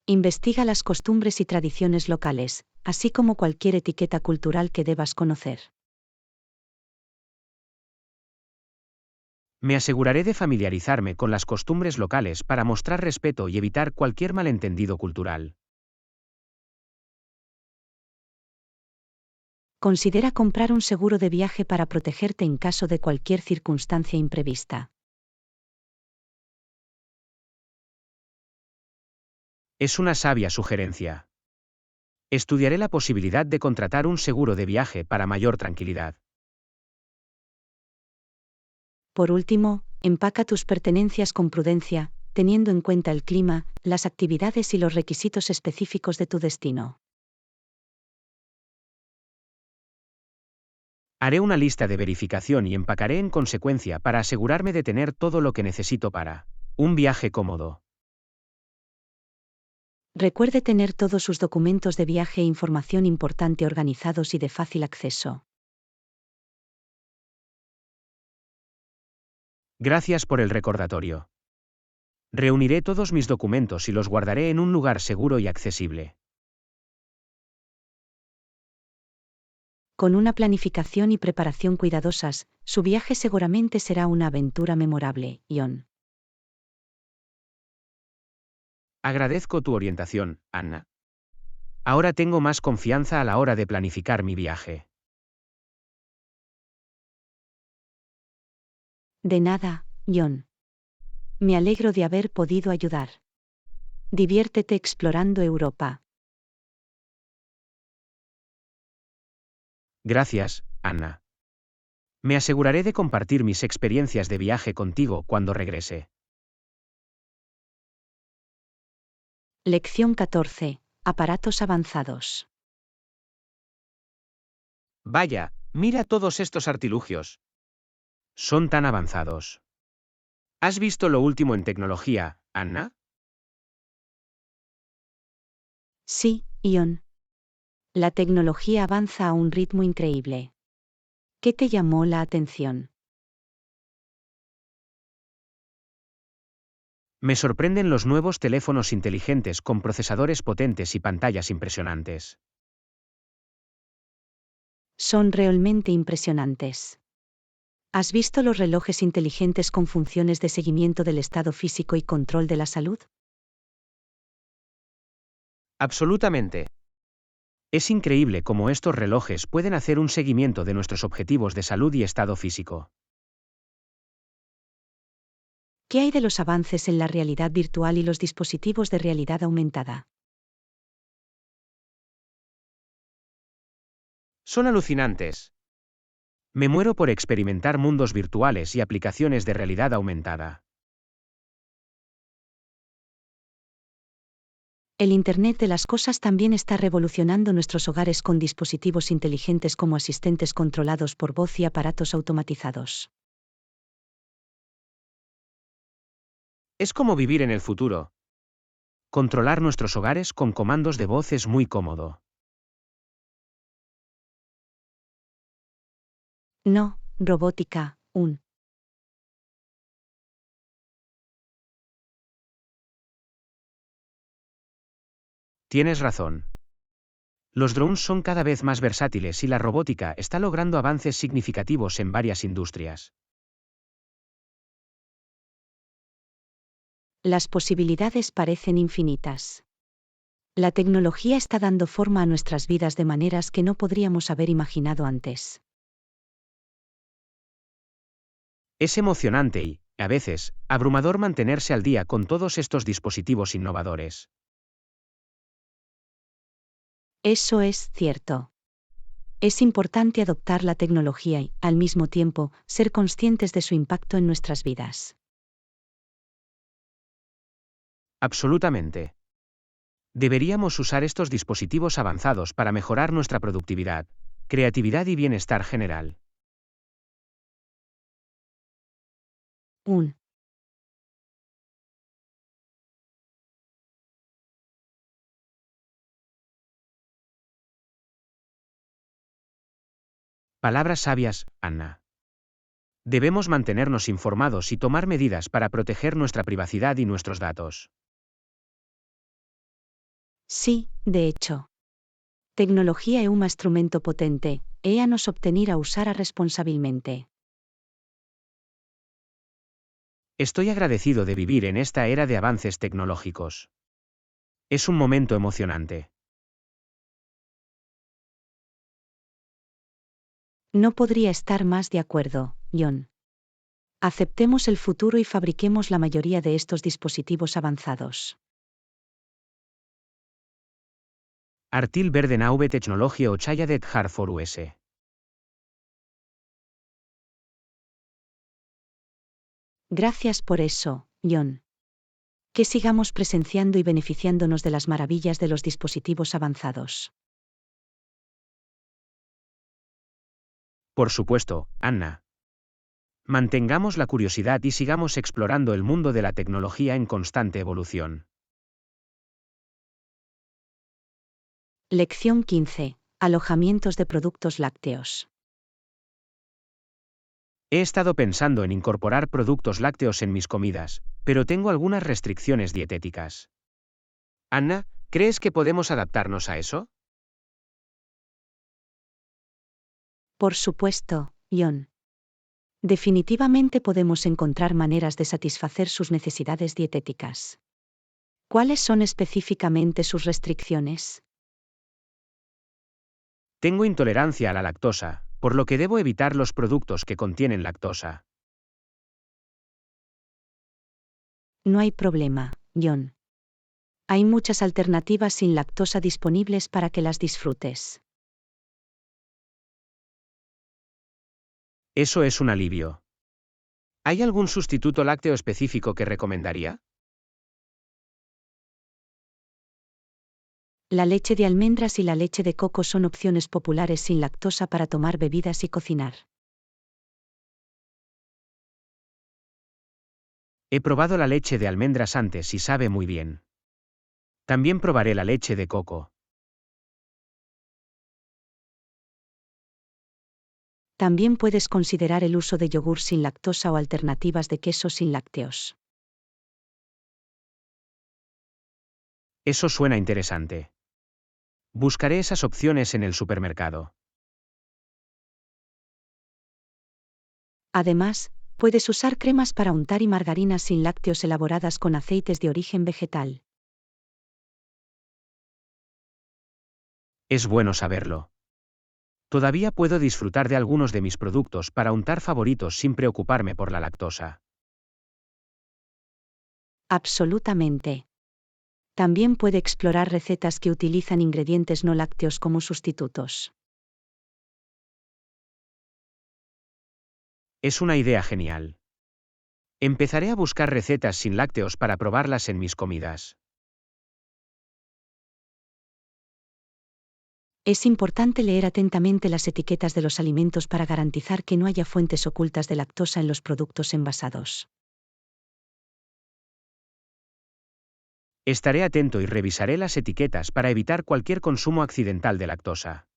Investiga las costumbres y tradiciones locales, así como cualquier etiqueta cultural que debas conocer. Me aseguraré de familiarizarme con las costumbres locales para mostrar respeto y evitar cualquier malentendido cultural. Considera comprar un seguro de viaje para protegerte en caso de cualquier circunstancia imprevista. Es una sabia sugerencia. Estudiaré la posibilidad de contratar un seguro de viaje para mayor tranquilidad. Por último, empaca tus pertenencias con prudencia, teniendo en cuenta el clima, las actividades y los requisitos específicos de tu destino. Haré una lista de verificación y empacaré en consecuencia para asegurarme de tener todo lo que necesito para un viaje cómodo. Recuerde tener todos sus documentos de viaje e información importante organizados y de fácil acceso. Gracias por el recordatorio. Reuniré todos mis documentos y los guardaré en un lugar seguro y accesible. Con una planificación y preparación cuidadosas, su viaje seguramente será una aventura memorable, John. Agradezco tu orientación, Anna. Ahora tengo más confianza a la hora de planificar mi viaje. De nada, John. Me alegro de haber podido ayudar. Diviértete explorando Europa. Gracias, Anna. Me aseguraré de compartir mis experiencias de viaje contigo cuando regrese. Lección 14. Aparatos avanzados. Vaya, mira todos estos artilugios. Son tan avanzados. ¿Has visto lo último en tecnología, Anna? Sí, John. La tecnología avanza a un ritmo increíble. ¿Qué te llamó la atención? Me sorprenden los nuevos teléfonos inteligentes con procesadores potentes y pantallas impresionantes. Son realmente impresionantes. ¿Has visto los relojes inteligentes con funciones de seguimiento del estado físico y control de la salud? Absolutamente. Es increíble cómo estos relojes pueden hacer un seguimiento de nuestros objetivos de salud y estado físico. ¿Qué hay de los avances en la realidad virtual y los dispositivos de realidad aumentada? Son alucinantes. Me muero por experimentar mundos virtuales y aplicaciones de realidad aumentada. El Internet de las Cosas también está revolucionando nuestros hogares con dispositivos inteligentes como asistentes controlados por voz y aparatos automatizados. Es como vivir en el futuro. Controlar nuestros hogares con comandos de voz es muy cómodo. No, robótica, un. Tienes razón. Los drones son cada vez más versátiles y la robótica está logrando avances significativos en varias industrias. Las posibilidades parecen infinitas. La tecnología está dando forma a nuestras vidas de maneras que no podríamos haber imaginado antes. Es emocionante y, a veces, abrumador mantenerse al día con todos estos dispositivos innovadores. Eso es cierto. Es importante adoptar la tecnología y, al mismo tiempo, ser conscientes de su impacto en nuestras vidas. Absolutamente. Deberíamos usar estos dispositivos avanzados para mejorar nuestra productividad, creatividad y bienestar general. Un. Palabras sabias, Anna. Debemos mantenernos informados y tomar medidas para proteger nuestra privacidad y nuestros datos. Sí, de hecho. Tecnología é un instrumento potente, e a nos obtenir a usar responsabilmente. Estoy agradecido de vivir en esta era de avances tecnológicos. Es un momento emocionante. No podría estar más de acuerdo, John. Aceptemos el futuro y fabriquemos la mayoría de estos dispositivos avanzados. Artil Verde Nauve Technologie Ochayadet Harfor US. Gracias por eso, John. Que sigamos presenciando y beneficiándonos de las maravillas de los dispositivos avanzados. Por supuesto, Anna. Mantengamos la curiosidad y sigamos explorando el mundo de la tecnología en constante evolución. Lección 15. Alojamientos de productos lácteos. He estado pensando en incorporar productos lácteos en mis comidas, pero tengo algunas restricciones dietéticas. Anna, ¿crees que podemos adaptarnos a eso? Por supuesto, John. Definitivamente podemos encontrar maneras de satisfacer sus necesidades dietéticas. ¿Cuáles son específicamente sus restricciones? Tengo intolerancia a la lactosa, por lo que debo evitar los productos que contienen lactosa. No hay problema, John. Hay muchas alternativas sin lactosa disponibles para que las disfrutes. Eso es un alivio. ¿Hay algún sustituto lácteo específico que recomendaría? La leche de almendras y la leche de coco son opciones populares sin lactosa para tomar bebidas y cocinar. He probado la leche de almendras antes y sabe muy bien. También probaré la leche de coco. También puedes considerar el uso de yogur sin lactosa o alternativas de queso sin lácteos. Eso suena interesante. Buscaré esas opciones en el supermercado. Además, puedes usar cremas para untar y margarinas sin lácteos elaboradas con aceites de origen vegetal. Es bueno saberlo. Todavía puedo disfrutar de algunos de mis productos para untar favoritos sin preocuparme por la lactosa. Absolutamente. También puede explorar recetas que utilizan ingredientes no lácteos como sustitutos. Es una idea genial. Empezaré a buscar recetas sin lácteos para probarlas en mis comidas. Es importante leer atentamente las etiquetas de los alimentos para garantizar que no haya fuentes ocultas de lactosa en los productos envasados. Estaré atento y revisaré las etiquetas para evitar cualquier consumo accidental de lactosa.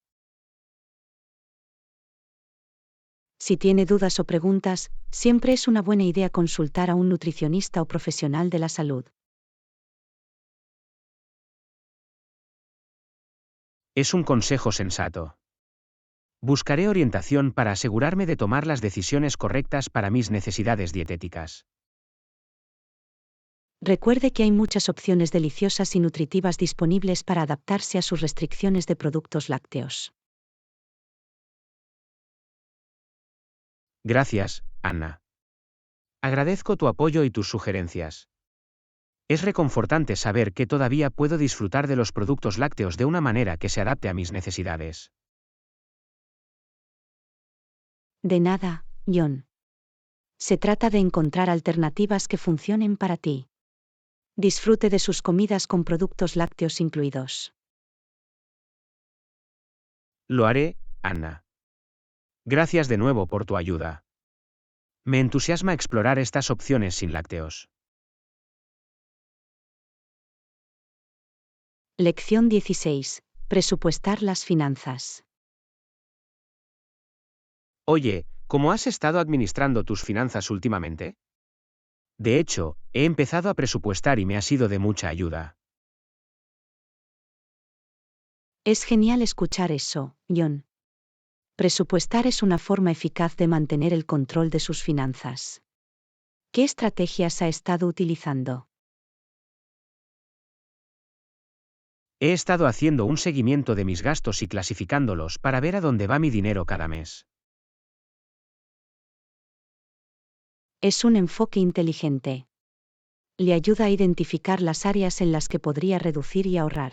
Si tiene dudas o preguntas, siempre es una buena idea consultar a un nutricionista o profesional de la salud. Es un consejo sensato. Buscaré orientación para asegurarme de tomar las decisiones correctas para mis necesidades dietéticas. Recuerde que hay muchas opciones deliciosas y nutritivas disponibles para adaptarse a sus restricciones de productos lácteos. Gracias, Anna. Agradezco tu apoyo y tus sugerencias. Es reconfortante saber que todavía puedo disfrutar de los productos lácteos de una manera que se adapte a mis necesidades. De nada, John. Se trata de encontrar alternativas que funcionen para ti. Disfrute de sus comidas con productos lácteos incluidos. Lo haré, Anna. Gracias de nuevo por tu ayuda. Me entusiasma explorar estas opciones sin lácteos. Lección 16. Presupuestar las finanzas. Oye, ¿cómo has estado administrando tus finanzas últimamente? De hecho, he empezado a presupuestar y me ha sido de mucha ayuda. Es genial escuchar eso, John. Presupuestar es una forma eficaz de mantener el control de sus finanzas. ¿Qué estrategias ha estado utilizando? He estado haciendo un seguimiento de mis gastos y clasificándolos para ver a dónde va mi dinero cada mes. Es un enfoque inteligente. Le ayuda a identificar las áreas en las que podría reducir y ahorrar.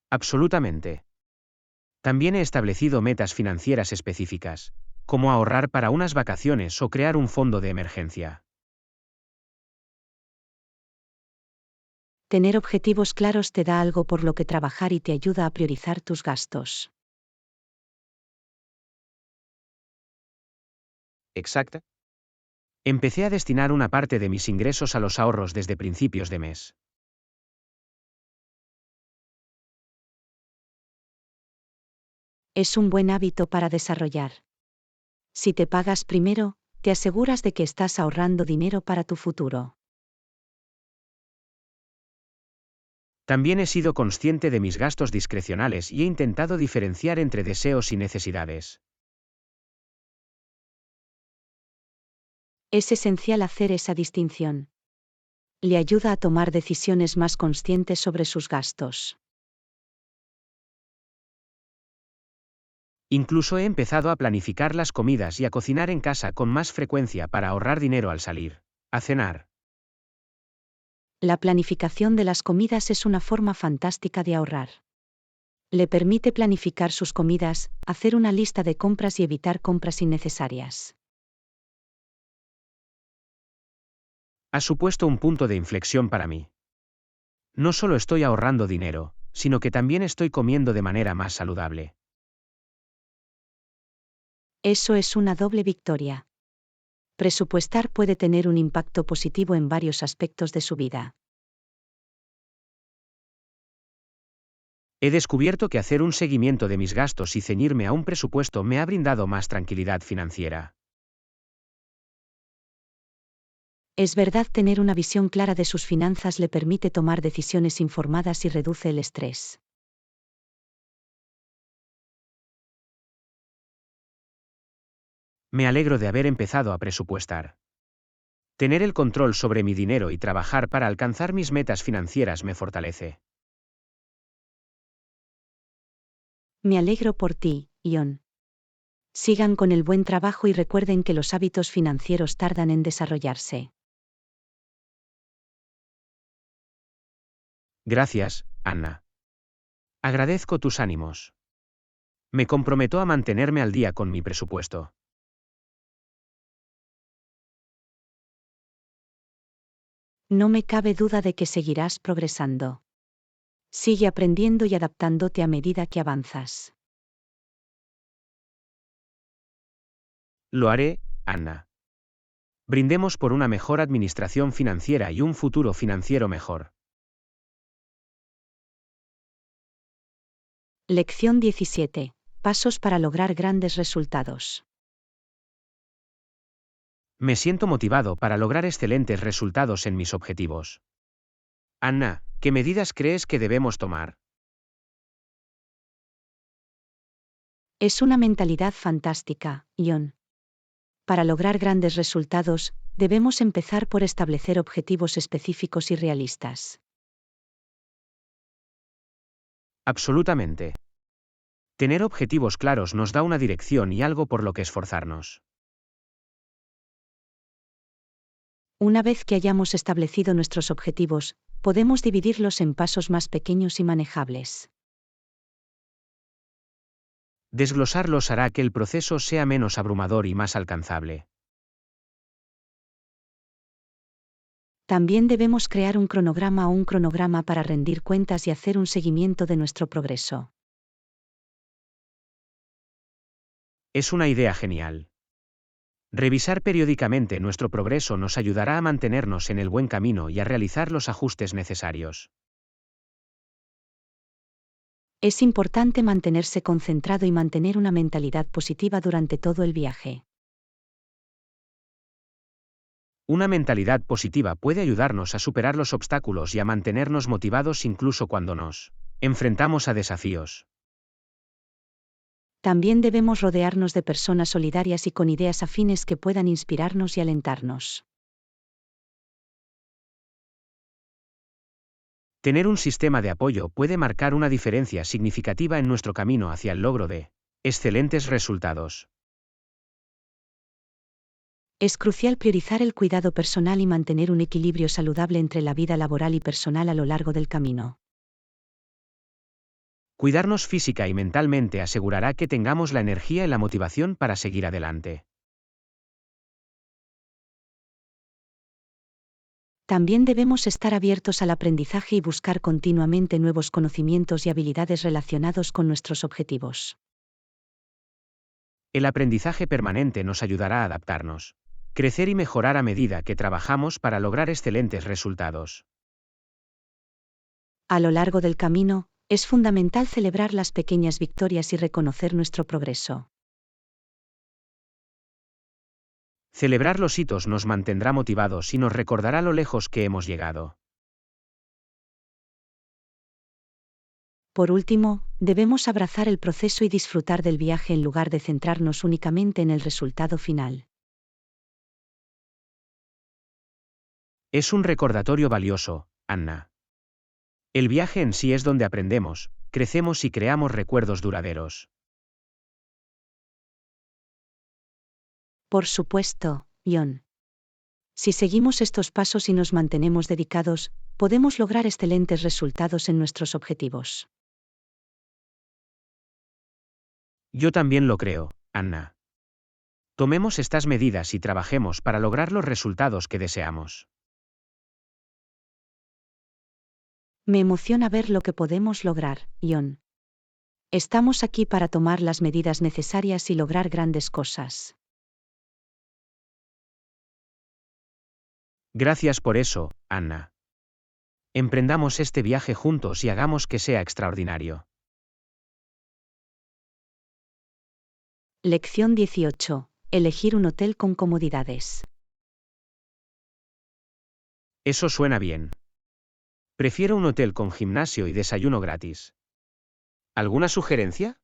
Absolutamente. También he establecido metas financieras específicas, como ahorrar para unas vacaciones o crear un fondo de emergencia. Tener objetivos claros te da algo por lo que trabajar y te ayuda a priorizar tus gastos. Exacto. Empecé a destinar una parte de mis ingresos a los ahorros desde principios de mes. Es un buen hábito para desarrollar. Si te pagas primero, te aseguras de que estás ahorrando dinero para tu futuro. También he sido consciente de mis gastos discrecionales y he intentado diferenciar entre deseos y necesidades. Es esencial hacer esa distinción. Le ayuda a tomar decisiones más conscientes sobre sus gastos. Incluso he empezado a planificar las comidas y a cocinar en casa con más frecuencia para ahorrar dinero al salir a cenar. La planificación de las comidas es una forma fantástica de ahorrar. Le permite planificar sus comidas, hacer una lista de compras y evitar compras innecesarias. Ha supuesto un punto de inflexión para mí. No solo estoy ahorrando dinero, sino que también estoy comiendo de manera más saludable. Eso es una doble victoria. Presupuestar puede tener un impacto positivo en varios aspectos de su vida. He descubierto que hacer un seguimiento de mis gastos y ceñirme a un presupuesto me ha brindado más tranquilidad financiera. Es verdad, tener una visión clara de sus finanzas le permite tomar decisiones informadas y reduce el estrés. Me alegro de haber empezado a presupuestar. Tener el control sobre mi dinero y trabajar para alcanzar mis metas financieras me fortalece. Me alegro por ti, Ion. Sigan con el buen trabajo y recuerden que los hábitos financieros tardan en desarrollarse. Gracias, Anna. Agradezco tus ánimos. Me comprometo a mantenerme al día con mi presupuesto. No me cabe duda de que seguirás progresando. Sigue aprendiendo y adaptándote a medida que avanzas. Lo haré, Anna. Brindemos por una mejor administración financiera y un futuro financiero mejor. Lección 17. Pasos para lograr grandes resultados. Me siento motivado para lograr excelentes resultados en mis objetivos. Anna, ¿qué medidas crees que debemos tomar? Es una mentalidad fantástica, Ion. Para lograr grandes resultados, debemos empezar por establecer objetivos específicos y realistas. Absolutamente. Tener objetivos claros nos da una dirección y algo por lo que esforzarnos. Una vez que hayamos establecido nuestros objetivos, podemos dividirlos en pasos más pequeños y manejables. Desglosarlos hará que el proceso sea menos abrumador y más alcanzable. También debemos crear un cronograma para rendir cuentas y hacer un seguimiento de nuestro progreso. Es una idea genial. Revisar periódicamente nuestro progreso nos ayudará a mantenernos en el buen camino y a realizar los ajustes necesarios. Es importante mantenerse concentrado y mantener una mentalidad positiva durante todo el viaje. Una mentalidad positiva puede ayudarnos a superar los obstáculos y a mantenernos motivados incluso cuando nos enfrentamos a desafíos. También debemos rodearnos de personas solidarias y con ideas afines que puedan inspirarnos y alentarnos. Tener un sistema de apoyo puede marcar una diferencia significativa en nuestro camino hacia el logro de excelentes resultados. Es crucial priorizar el cuidado personal y mantener un equilibrio saludable entre la vida laboral y personal a lo largo del camino. Cuidarnos física y mentalmente asegurará que tengamos la energía y la motivación para seguir adelante. También debemos estar abiertos al aprendizaje y buscar continuamente nuevos conocimientos y habilidades relacionados con nuestros objetivos. El aprendizaje permanente nos ayudará a adaptarnos, crecer y mejorar a medida que trabajamos para lograr excelentes resultados. A lo largo del camino, es fundamental celebrar las pequeñas victorias y reconocer nuestro progreso. Celebrar los hitos nos mantendrá motivados y nos recordará lo lejos que hemos llegado. Por último, debemos abrazar el proceso y disfrutar del viaje en lugar de centrarnos únicamente en el resultado final. Es un recordatorio valioso, Anna. El viaje en sí es donde aprendemos, crecemos y creamos recuerdos duraderos. Por supuesto, John. Si seguimos estos pasos y nos mantenemos dedicados, podemos lograr excelentes resultados en nuestros objetivos. Yo también lo creo, Anna. Tomemos estas medidas y trabajemos para lograr los resultados que deseamos. Me emociona ver lo que podemos lograr, John. Estamos aquí para tomar las medidas necesarias y lograr grandes cosas. Gracias por eso, Anna. Emprendamos este viaje juntos y hagamos que sea extraordinario. Lección 18. Elegir un hotel con comodidades. Eso suena bien. Prefiero un hotel con gimnasio y desayuno gratis. ¿Alguna sugerencia?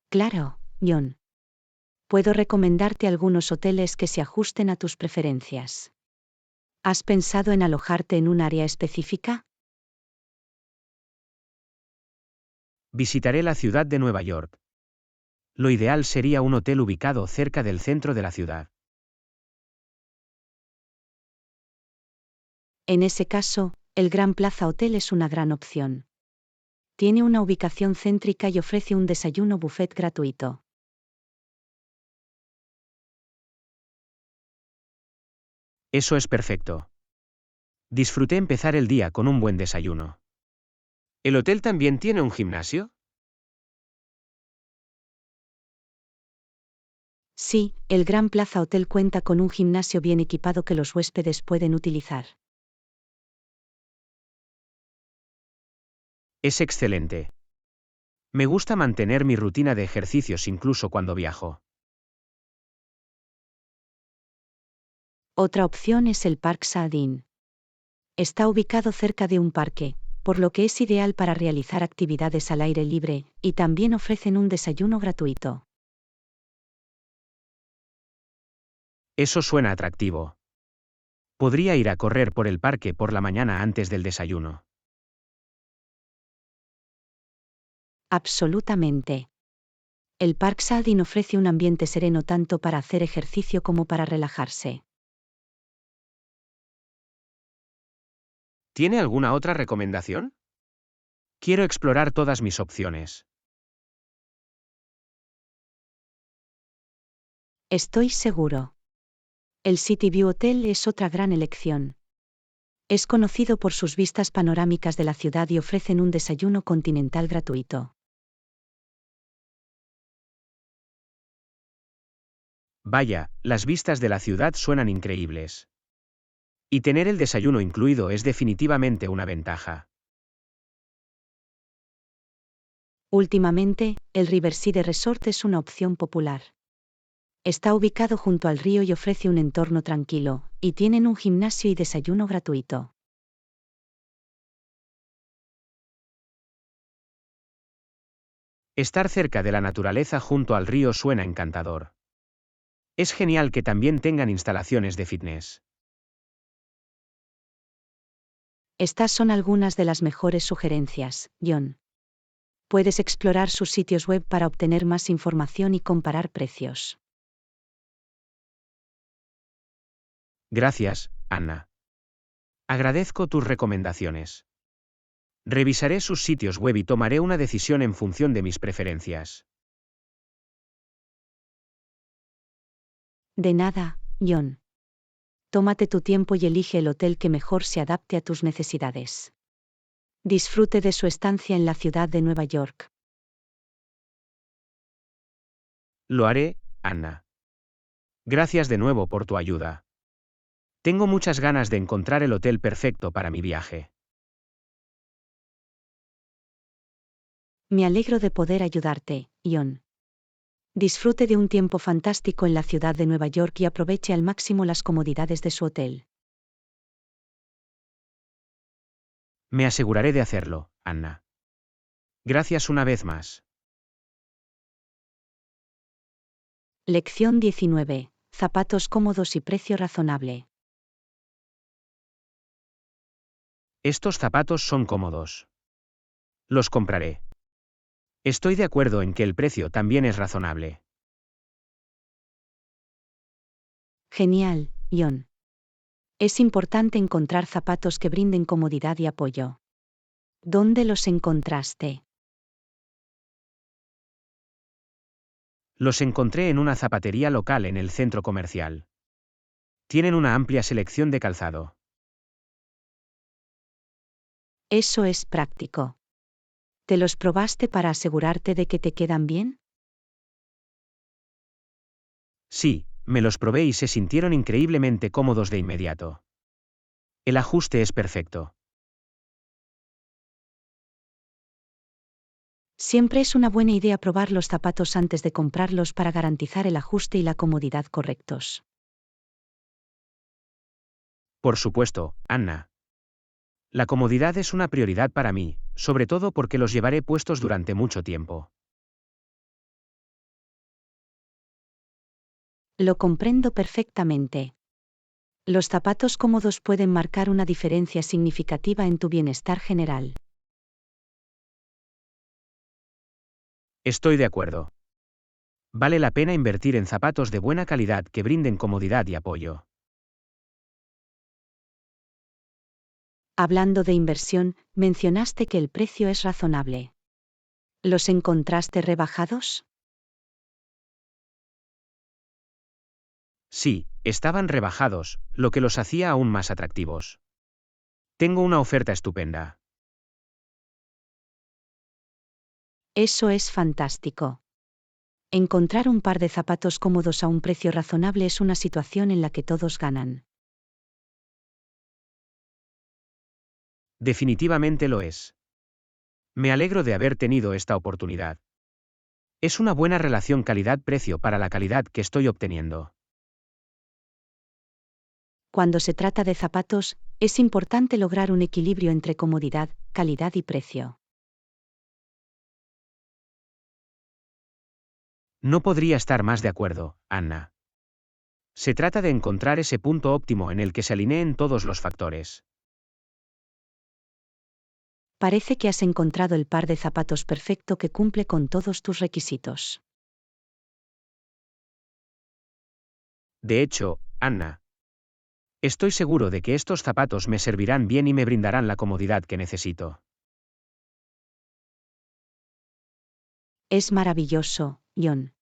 Claro, John. Puedo recomendarte algunos hoteles que se ajusten a tus preferencias. ¿Has pensado en alojarte en un área específica? Visitaré la ciudad de Nueva York. Lo ideal sería un hotel ubicado cerca del centro de la ciudad. En ese caso, el Gran Plaza Hotel es una gran opción. Tiene una ubicación céntrica y ofrece un desayuno buffet gratuito. Eso es perfecto. Disfruté empezar el día con un buen desayuno. ¿El hotel también tiene un gimnasio? Sí, el Gran Plaza Hotel cuenta con un gimnasio bien equipado que los huéspedes pueden utilizar. Es excelente. Me gusta mantener mi rutina de ejercicios incluso cuando viajo. Otra opción es el Park Saladin. Está ubicado cerca de un parque, por lo que es ideal para realizar actividades al aire libre, y también ofrecen un desayuno gratuito. Eso suena atractivo. Podría ir a correr por el parque por la mañana antes del desayuno. Absolutamente. El Park Saladin ofrece un ambiente sereno tanto para hacer ejercicio como para relajarse. ¿Tiene alguna otra recomendación? Quiero explorar todas mis opciones. Estoy seguro. El City View Hotel es otra gran elección. Es conocido por sus vistas panorámicas de la ciudad y ofrecen un desayuno continental gratuito. Vaya, las vistas de la ciudad suenan increíbles. Y tener el desayuno incluido es definitivamente una ventaja. Últimamente, el Riverside Resort es una opción popular. Está ubicado junto al río y ofrece un entorno tranquilo, y tienen un gimnasio y desayuno gratuito. Estar cerca de la naturaleza junto al río suena encantador. Es genial que también tengan instalaciones de fitness. Estas son algunas de las mejores sugerencias, John. Puedes explorar sus sitios web para obtener más información y comparar precios. Gracias, Anna. Agradezco tus recomendaciones. Revisaré sus sitios web y tomaré una decisión en función de mis preferencias. De nada, John. Tómate tu tiempo y elige el hotel que mejor se adapte a tus necesidades. Disfrute de su estancia en la ciudad de Nueva York. Lo haré, Anna. Gracias de nuevo por tu ayuda. Tengo muchas ganas de encontrar el hotel perfecto para mi viaje. Me alegro de poder ayudarte, John. Disfrute de un tiempo fantástico en la ciudad de Nueva York y aproveche al máximo las comodidades de su hotel. Me aseguraré de hacerlo, Anna. Gracias una vez más. Lección 19. Zapatos cómodos y precio razonable. Estos zapatos son cómodos. Los compraré. Estoy de acuerdo en que el precio también es razonable. Genial, John. Es importante encontrar zapatos que brinden comodidad y apoyo. ¿Dónde los encontraste? Los encontré en una zapatería local en el centro comercial. Tienen una amplia selección de calzado. Eso es práctico. ¿Te los probaste para asegurarte de que te quedan bien? Sí, me los probé y se sintieron increíblemente cómodos de inmediato. El ajuste es perfecto. Siempre es una buena idea probar los zapatos antes de comprarlos para garantizar el ajuste y la comodidad correctos. Por supuesto, Anna. La comodidad es una prioridad para mí, sobre todo porque los llevaré puestos durante mucho tiempo. Lo comprendo perfectamente. Los zapatos cómodos pueden marcar una diferencia significativa en tu bienestar general. Estoy de acuerdo. Vale la pena invertir en zapatos de buena calidad que brinden comodidad y apoyo. Hablando de inversión, mencionaste que el precio es razonable. ¿Los encontraste rebajados? Sí, estaban rebajados, lo que los hacía aún más atractivos. Tengo una oferta estupenda. Eso es fantástico. Encontrar un par de zapatos cómodos a un precio razonable es una situación en la que todos ganan. Definitivamente lo es. Me alegro de haber tenido esta oportunidad. Es una buena relación calidad-precio para la calidad que estoy obteniendo. Cuando se trata de zapatos, es importante lograr un equilibrio entre comodidad, calidad y precio. No podría estar más de acuerdo, Anna. Se trata de encontrar ese punto óptimo en el que se alineen todos los factores. Parece que has encontrado el par de zapatos perfecto que cumple con todos tus requisitos. De hecho, Anna, estoy seguro de que estos zapatos me servirán bien y me brindarán la comodidad que necesito. Es maravilloso, John.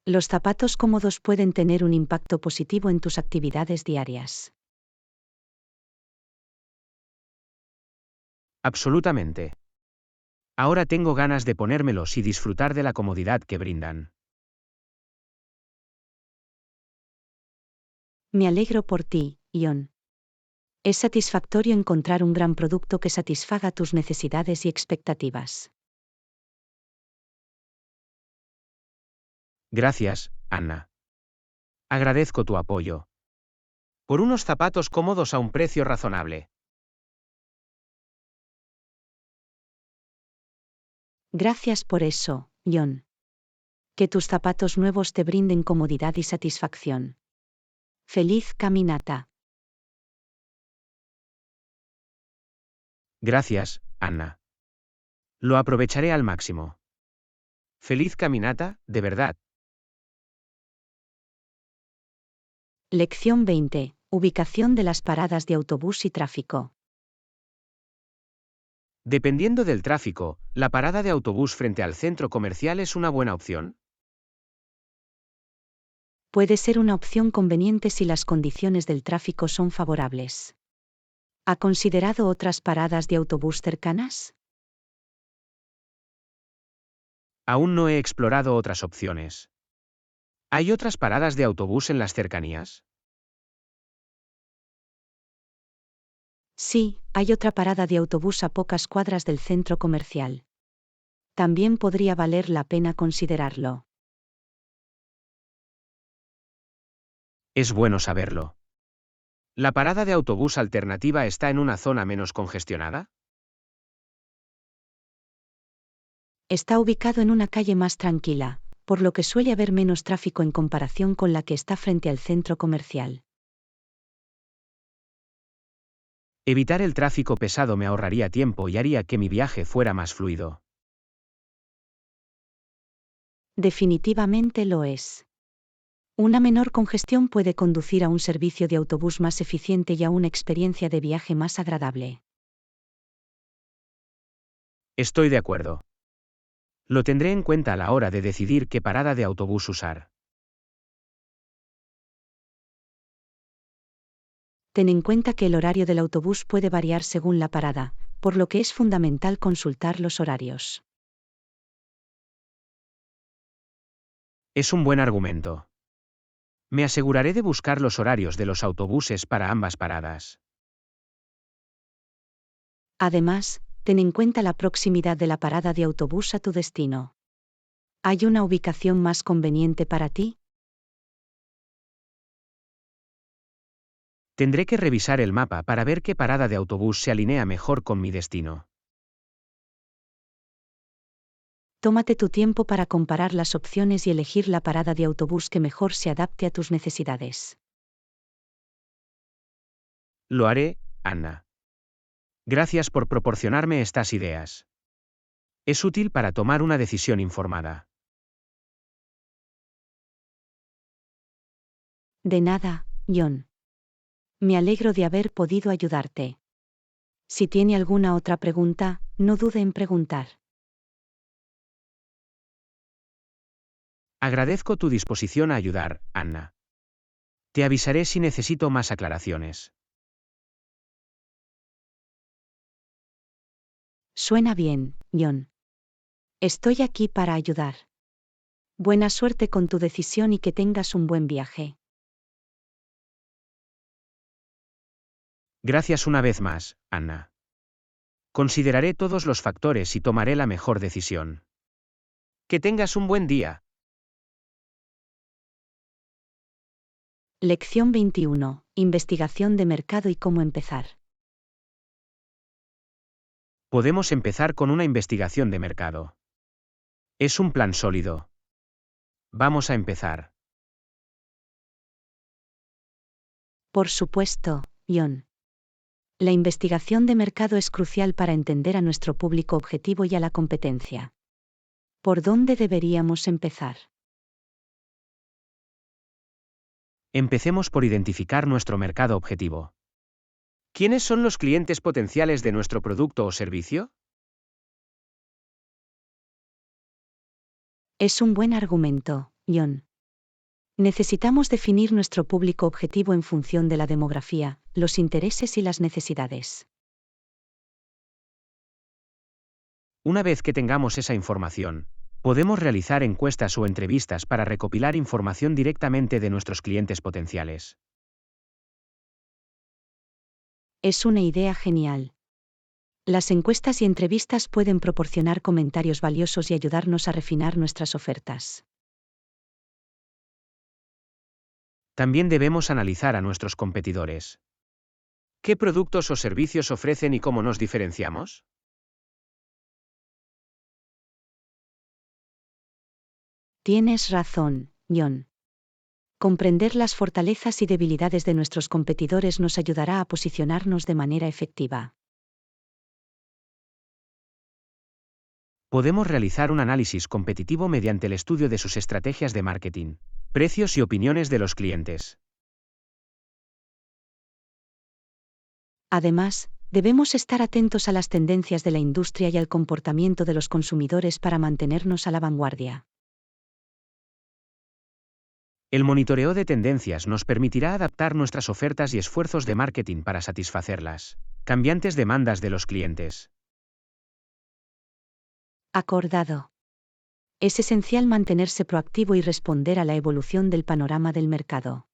Los zapatos cómodos pueden tener un impacto positivo en tus actividades diarias. Absolutamente. Ahora tengo ganas de ponérmelos y disfrutar de la comodidad que brindan. Me alegro por ti, John. Es satisfactorio encontrar un gran producto que satisfaga tus necesidades y expectativas. Gracias, Anna. Agradezco tu apoyo. Por unos zapatos cómodos a un precio razonable. Gracias por eso, John. Que tus zapatos nuevos te brinden comodidad y satisfacción. Feliz caminata. Gracias, Anna. Lo aprovecharé al máximo. Feliz caminata, de verdad. Lección 20. Ubicación de las paradas de autobús y tráfico. Dependiendo del tráfico, la parada de autobús frente al centro comercial es una buena opción. Puede ser una opción conveniente si las condiciones del tráfico son favorables. ¿Ha considerado otras paradas de autobús cercanas? Aún no he explorado otras opciones. ¿Hay otras paradas de autobús en las cercanías? Sí, hay otra parada de autobús a pocas cuadras del centro comercial. También podría valer la pena considerarlo. Es bueno saberlo. ¿La parada de autobús alternativa está en una zona menos congestionada? Está ubicado en una calle más tranquila, por lo que suele haber menos tráfico en comparación con la que está frente al centro comercial. Evitar el tráfico pesado me ahorraría tiempo y haría que mi viaje fuera más fluido. Definitivamente lo es. Una menor congestión puede conducir a un servicio de autobús más eficiente y a una experiencia de viaje más agradable. Estoy de acuerdo. Lo tendré en cuenta a la hora de decidir qué parada de autobús usar. Ten en cuenta que el horario del autobús puede variar según la parada, por lo que es fundamental consultar los horarios. Es un buen argumento. Me aseguraré de buscar los horarios de los autobuses para ambas paradas. Además, ten en cuenta la proximidad de la parada de autobús a tu destino. ¿Hay una ubicación más conveniente para ti? Tendré que revisar el mapa para ver qué parada de autobús se alinea mejor con mi destino. Tómate tu tiempo para comparar las opciones y elegir la parada de autobús que mejor se adapte a tus necesidades. Lo haré, Anna. Gracias por proporcionarme estas ideas. Es útil para tomar una decisión informada. De nada, John. Me alegro de haber podido ayudarte. Si tiene alguna otra pregunta, no dude en preguntar. Agradezco tu disposición a ayudar, Anna. Te avisaré si necesito más aclaraciones. Suena bien, John. Estoy aquí para ayudar. Buena suerte con tu decisión y que tengas un buen viaje. Gracias una vez más, Anna. Consideraré todos los factores y tomaré la mejor decisión. Que tengas un buen día. Lección 21. Investigación de mercado y cómo empezar. Podemos empezar con una investigación de mercado. Es un plan sólido. Vamos a empezar. Por supuesto, John. La investigación de mercado es crucial para entender a nuestro público objetivo y a la competencia. ¿Por dónde deberíamos empezar? Empecemos por identificar nuestro mercado objetivo. ¿Quiénes son los clientes potenciales de nuestro producto o servicio? Es un buen argumento, John. Necesitamos definir nuestro público objetivo en función de la demografía, los intereses y las necesidades. Una vez que tengamos esa información, podemos realizar encuestas o entrevistas para recopilar información directamente de nuestros clientes potenciales. Es una idea genial. Las encuestas y entrevistas pueden proporcionar comentarios valiosos y ayudarnos a refinar nuestras ofertas. También debemos analizar a nuestros competidores. ¿Qué productos o servicios ofrecen y cómo nos diferenciamos? Tienes razón, John. Comprender las fortalezas y debilidades de nuestros competidores nos ayudará a posicionarnos de manera efectiva. Podemos realizar un análisis competitivo mediante el estudio de sus estrategias de marketing, precios y opiniones de los clientes. Además, Debemos estar atentos a las tendencias de la industria y al comportamiento de los consumidores para mantenernos a la vanguardia. El monitoreo de tendencias nos permitirá adaptar nuestras ofertas y esfuerzos de marketing para satisfacer las cambiantes demandas de los clientes. Acordado. Es esencial mantenerse proactivo y responder a la evolución del panorama del mercado.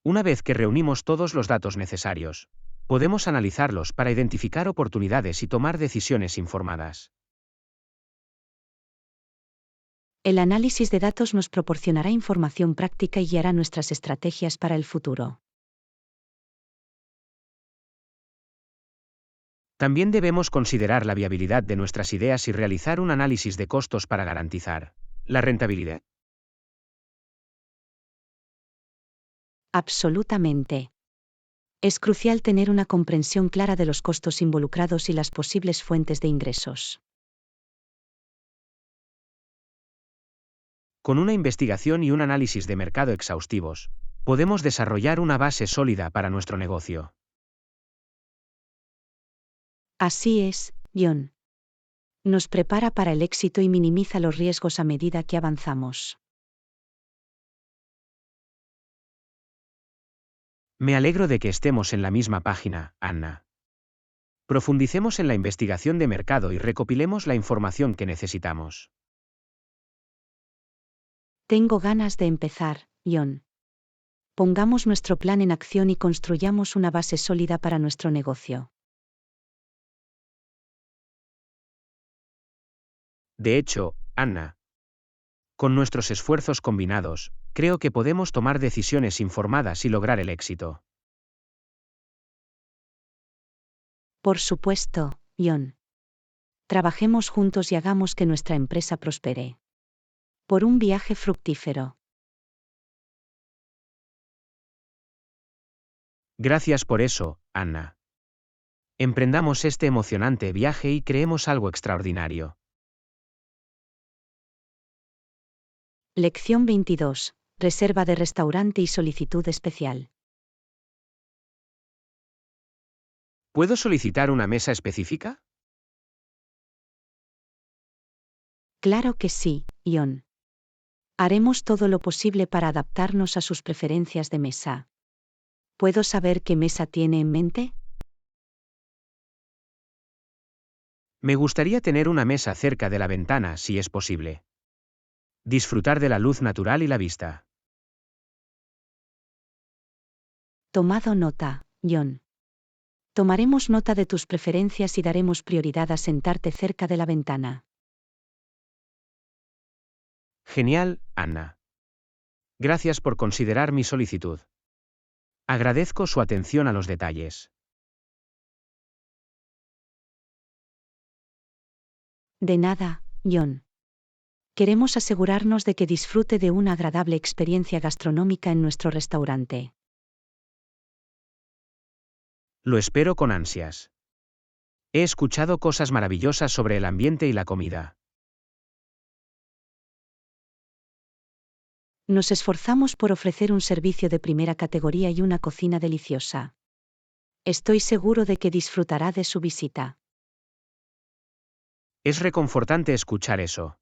Una vez que reunimos todos los datos necesarios, podemos analizarlos para identificar oportunidades y tomar decisiones informadas. El análisis de datos nos proporcionará información práctica y guiará nuestras estrategias para el futuro. También debemos considerar la viabilidad de nuestras ideas y realizar un análisis de costos para garantizar la rentabilidad. Absolutamente. Es crucial tener una comprensión clara de los costos involucrados y las posibles fuentes de ingresos. Con una investigación y un análisis de mercado exhaustivos, podemos desarrollar una base sólida para nuestro negocio. Así es, John. Nos prepara para el éxito y minimiza los riesgos a medida que avanzamos. Me alegro de que estemos en la misma página, Anna. Profundicemos en la investigación de mercado y recopilemos la información que necesitamos. Tengo ganas de empezar, John. Pongamos nuestro plan en acción y construyamos una base sólida para nuestro negocio. De hecho, Anna, con nuestros esfuerzos combinados, creo que podemos tomar decisiones informadas y lograr el éxito. Por supuesto, John. Trabajemos juntos y hagamos que nuestra empresa prospere. Por un viaje fructífero. Gracias por eso, Anna. Emprendamos este emocionante viaje y creemos algo extraordinario. Lección 22. Reserva de restaurante y solicitud especial. ¿Puedo solicitar una mesa específica? Claro que sí, John. Haremos todo lo posible para adaptarnos a sus preferencias de mesa. ¿Puedo saber qué mesa tiene en mente? Me gustaría tener una mesa cerca de la ventana si es posible. Disfrutar de la luz natural y la vista. Tomado nota, John. Tomaremos nota de tus preferencias y daremos prioridad a sentarte cerca de la ventana. Genial, Anna. Gracias por considerar mi solicitud. Agradezco su atención a los detalles. De nada, John. Queremos asegurarnos de que disfrute de una agradable experiencia gastronómica en nuestro restaurante. Lo espero con ansias. He escuchado cosas maravillosas sobre el ambiente y la comida. Nos esforzamos por ofrecer un servicio de primera categoría y una cocina deliciosa. Estoy seguro de que disfrutará de su visita. Es reconfortante escuchar eso.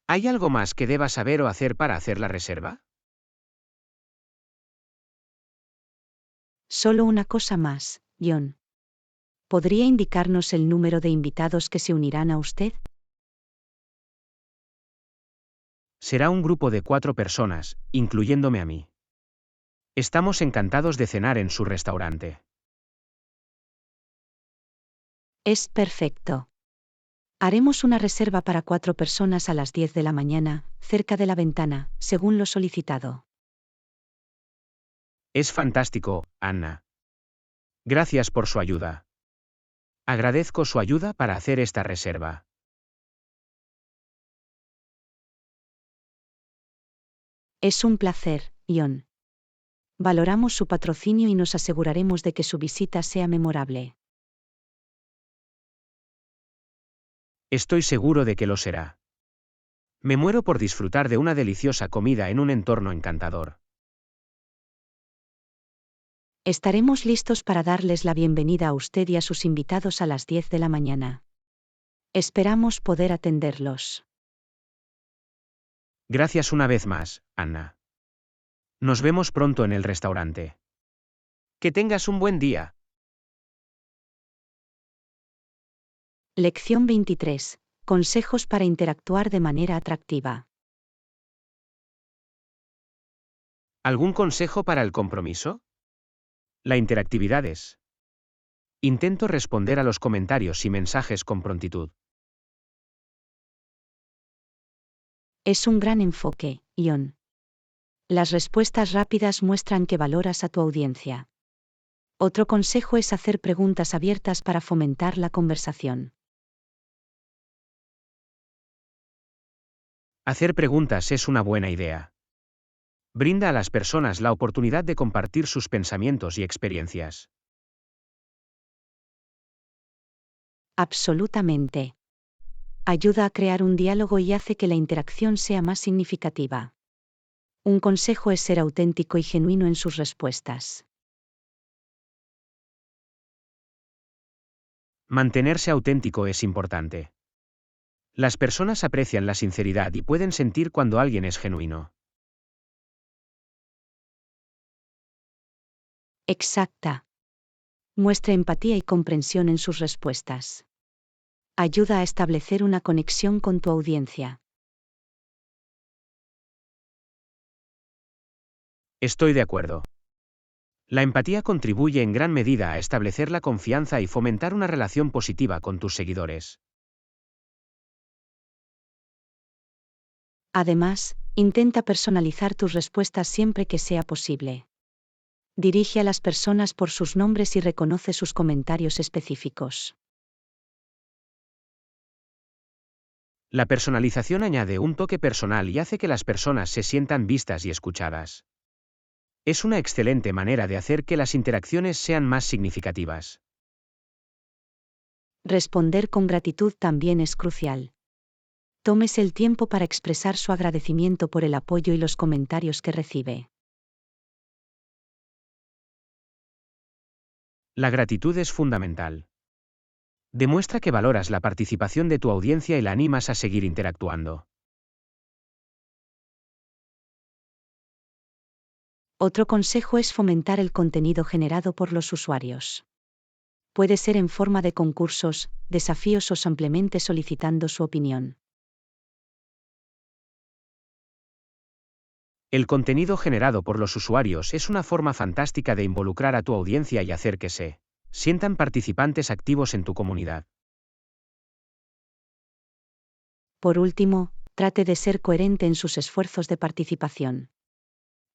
¿Hay algo más que deba saber o hacer para hacer la reserva? Solo una cosa más, John. ¿Podría indicarnos el número de invitados que se unirán a usted? Será un grupo de 4 personas, incluyéndome a mí. Estamos encantados de cenar en su restaurante. Es perfecto. Haremos una reserva para 4 personas a las 10 de la mañana, cerca de la ventana, según lo solicitado. Es fantástico, Anna. Gracias por su ayuda. Agradezco su ayuda para hacer esta reserva. Es un placer, John. Valoramos su patrocinio y nos aseguraremos de que su visita sea memorable. Estoy seguro de que lo será. Me muero por disfrutar de una deliciosa comida en un entorno encantador. Estaremos listos para darles la bienvenida a usted y a sus invitados a las 10 de la mañana. Esperamos poder atenderlos. Gracias una vez más, Anna. Nos vemos pronto en el restaurante. Que tengas un buen día. Lección 23. Consejos para interactuar de manera atractiva. ¿Algún consejo para el compromiso? La interactividad es. Intento responder a los comentarios y mensajes con prontitud. Es un gran enfoque, Ion. Las respuestas rápidas muestran que valoras a tu audiencia. Otro consejo es hacer preguntas abiertas para fomentar la conversación. Hacer preguntas es una buena idea. Brinda a las personas la oportunidad de compartir sus pensamientos y experiencias. Absolutamente. Ayuda a crear un diálogo y hace que la interacción sea más significativa. Un consejo es ser auténtico y genuino en sus respuestas. Mantenerse auténtico es importante. Las personas aprecian la sinceridad y pueden sentir cuando alguien es genuino. Exacta. Muestra empatía y comprensión en sus respuestas. Ayuda a establecer una conexión con tu audiencia. Estoy de acuerdo. La empatía contribuye en gran medida a establecer la confianza y fomentar una relación positiva con tus seguidores. Además, intenta personalizar tus respuestas siempre que sea posible. Dirige a las personas por sus nombres y reconoce sus comentarios específicos. La personalización añade un toque personal y hace que las personas se sientan vistas y escuchadas. Es una excelente manera de hacer que las interacciones sean más significativas. Responder con gratitud también es crucial. Tómese el tiempo para expresar su agradecimiento por el apoyo y los comentarios que recibe. La gratitud es fundamental. Demuestra que valoras la participación de tu audiencia y la animas a seguir interactuando. Otro consejo es fomentar el contenido generado por los usuarios. Puede ser en forma de concursos, desafíos o simplemente solicitando su opinión. El contenido generado por los usuarios es una forma fantástica de involucrar a tu audiencia y hacer que se sientan participantes activos en tu comunidad. Por último, trate de ser coherente en sus esfuerzos de participación.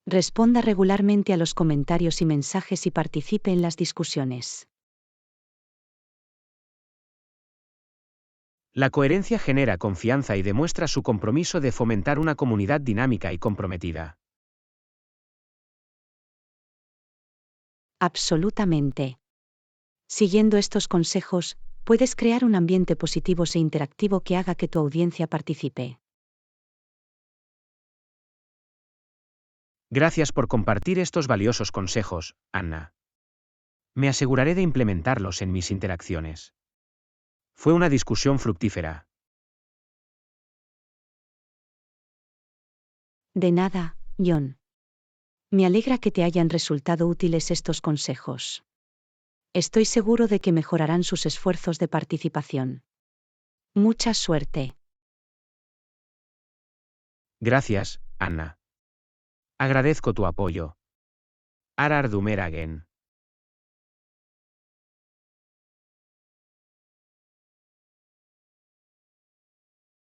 Responda regularmente a los comentarios y mensajes y participe en las discusiones. La coherencia genera confianza y demuestra su compromiso de fomentar una comunidad dinámica y comprometida. Absolutamente. Siguiendo estos consejos, puedes crear un ambiente positivo e interactivo que haga que tu audiencia participe. Gracias por compartir estos valiosos consejos, Anna. Me aseguraré de implementarlos en mis interacciones. Fue una discusión fructífera. De nada, John. Me alegra que te hayan resultado útiles estos consejos. Estoy seguro de que mejorarán sus esfuerzos de participación. Mucha suerte. Gracias, Anna. Agradezco tu apoyo. Arar Dumeragen.